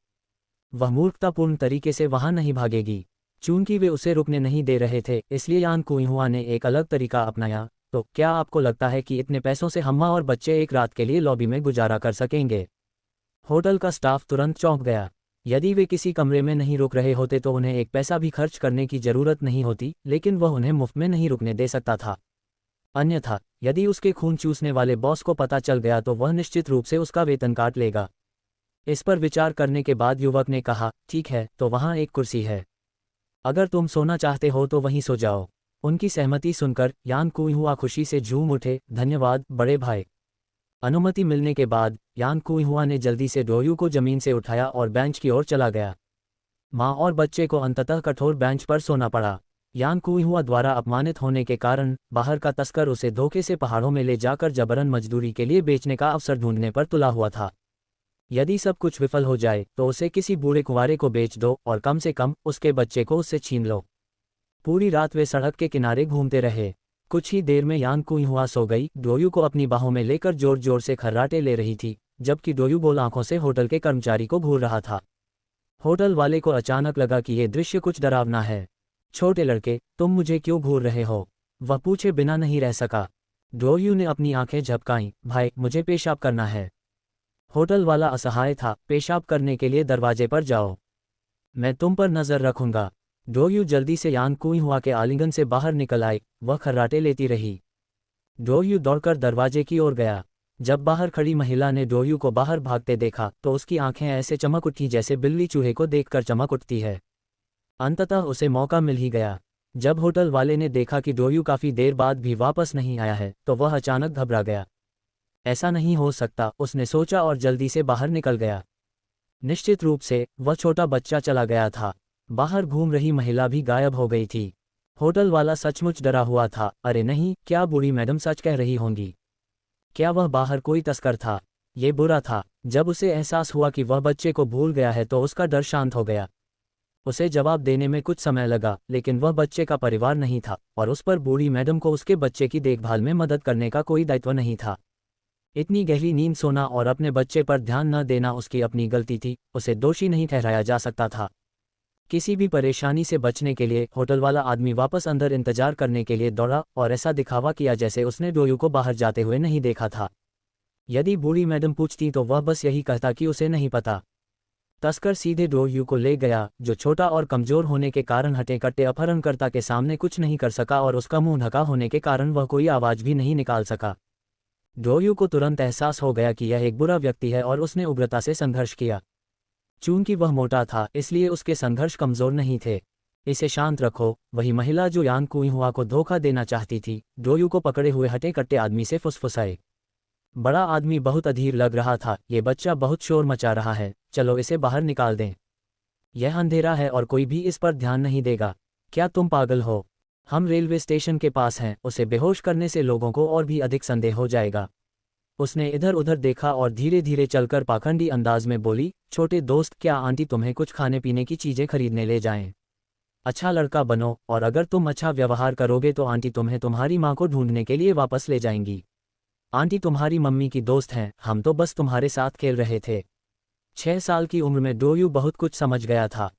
वह मूर्खतापूर्ण तरीके से वहां नहीं भागेगी। चूंकि वे उसे रुकने नहीं दे रहे थे, इसलिए यान कुइहुआ ने एक अलग तरीका अपनाया। तो क्या आपको लगता है कि इतने पैसों से हम्मा और बच्चे एक रात के लिए लॉबी में गुजारा कर सकेंगे? होटल का स्टाफ तुरंत चौंक गया। यदि वे किसी कमरे में नहीं रुक रहे होते तो उन्हें एक पैसा भी खर्च करने की जरूरत नहीं होती, लेकिन वह उन्हें मुफ्त में नहीं रुकने दे सकता था। अन्यथा यदि उसके खून चूसने वाले बॉस को पता चल गया तो वह निश्चित रूप से उसका वेतन काट लेगा। इस पर विचार करने के बाद युवक ने कहा, ठीक है, तो वहाँ एक कुर्सी है। अगर तुम सोना चाहते हो तो वहीं सो जाओ। उनकी सहमति सुनकर यान कुइहुआ खुशी से झूम उठे, धन्यवाद बड़े भाई। अनुमति मिलने के बाद यान कुइहुआ ने जल्दी से डोयू को जमीन से उठाया और बेंच की ओर चला गया। माँ और बच्चे को अंततः कठोर बेंच पर सोना पड़ा। यान कुइहुआ द्वारा अपमानित होने के कारण बाहर का तस्कर उसे धोखे से पहाड़ों में ले जाकर जबरन मजदूरी के लिए बेचने का अवसर ढूंढने पर तुला हुआ था। यदि सब कुछ विफल हो जाए तो उसे किसी बूढ़े कुंवारे को बेच दो और कम से कम उसके बच्चे को उससे छीन लो। पूरी रात वे सड़क के किनारे घूमते रहे। कुछ ही देर में यान कुइहुआ सो गई। डोयू को अपनी बाहों में लेकर जोर जोर से खर्राटे ले रही थी, जबकि डोयू गोल आंखों से होटल के कर्मचारी को घूर रहा था। होटल वाले को अचानक लगा कि यह दृश्य कुछ डरावना है। छोटे लड़के, तुम मुझे क्यों घूर रहे हो? वह पूछे बिना नहीं रह सका। डोयू ने अपनी आंखें झपकाईं। भाई, मुझे पेशाब करना है। होटल वाला असहाय था। पेशाब करने के लिए दरवाजे पर जाओ, मैं तुम पर नजर रखूंगा। डोयू जल्दी से यान कुई हुआ के आलिंगन से बाहर निकल आई। वह खर्राटे लेती रही। डोयू दौड़कर दरवाजे की ओर गया। जब बाहर खड़ी महिला ने डोयू को बाहर भागते देखा तो उसकी आंखें ऐसे चमक उठी जैसे बिल्ली चूहे को देखकर चमक उठती है। अंततः उसे मौका मिल ही गया। जब होटल वाले ने देखा कि डोयू काफी देर बाद भी वापस नहीं आया है तो वह अचानक घबरा गया। ऐसा नहीं हो सकता, उसने सोचा और जल्दी से बाहर निकल गया। निश्चित रूप से वह छोटा बच्चा चला गया था। बाहर घूम रही महिला भी गायब हो गई थी। होटल वाला सचमुच डरा हुआ था। अरे नहीं, क्या बूढ़ी मैडम सच कह रही होंगी? क्या वह बाहर कोई तस्कर था? ये बुरा था। जब उसे एहसास हुआ कि वह बच्चे को भूल गया है तो उसका डर शांत हो गया। उसे जवाब देने में कुछ समय लगा, लेकिन वह बच्चे का परिवार नहीं था और उस पर बूढ़ी मैडम को उसके बच्चे की देखभाल में मदद करने का कोई दायित्व नहीं था। इतनी गहरी नींद सोना और अपने बच्चे पर ध्यान न देना उसकी अपनी गलती थी। उसे दोषी नहीं ठहराया जा सकता था। किसी भी परेशानी से बचने के लिए होटल वाला आदमी वापस अंदर इंतजार करने के लिए दौड़ा और ऐसा दिखावा किया जैसे उसने डोयू को बाहर जाते हुए नहीं देखा था। यदि बूढ़ी मैडम पूछती तो वह बस यही कहता कि उसे नहीं पता। तस्कर सीधे डोयू को ले गया, जो छोटा और कमजोर होने के कारण हटे कट्टे अपहरणकर्ता के सामने कुछ नहीं कर सका और उसका मुंह ढका होने के कारण वह कोई आवाज भी नहीं निकाल सका। डोयू को तुरंत एहसास हो गया कि यह एक बुरा व्यक्ति है और उसने उग्रता से संघर्ष किया। चूंकि वह मोटा था इसलिए उसके संघर्ष कमजोर नहीं थे। इसे शांत रखो। वही महिला जो यान कुई हुआ को धोखा देना चाहती थी, डोयू को पकड़े हुए हटे कट्टे आदमी से फुसफुसाए। बड़ा आदमी बहुत अधीर लग रहा था। ये बच्चा बहुत शोर मचा रहा है, चलो इसे बाहर निकाल दें। यह अंधेरा है और कोई भी इस पर ध्यान नहीं देगा। क्या तुम पागल हो? हम रेलवे स्टेशन के पास हैं, उसे बेहोश करने से लोगों को और भी अधिक संदेह हो जाएगा। उसने इधर उधर देखा और धीरे धीरे चलकर पाखंडी अंदाज में बोली, छोटे दोस्त, क्या आंटी तुम्हें कुछ खाने पीने की चीजें खरीदने ले जाएं? अच्छा लड़का बनो और अगर तुम अच्छा व्यवहार करोगे तो आंटी तुम्हें तुम्हारी माँ को ढूंढने के लिए वापस ले जाएंगी। आंटी तुम्हारी मम्मी की दोस्त हैं, हम तो बस तुम्हारे साथ खेल रहे थे। 6 साल की उम्र में डोयू बहुत कुछ समझ गया था।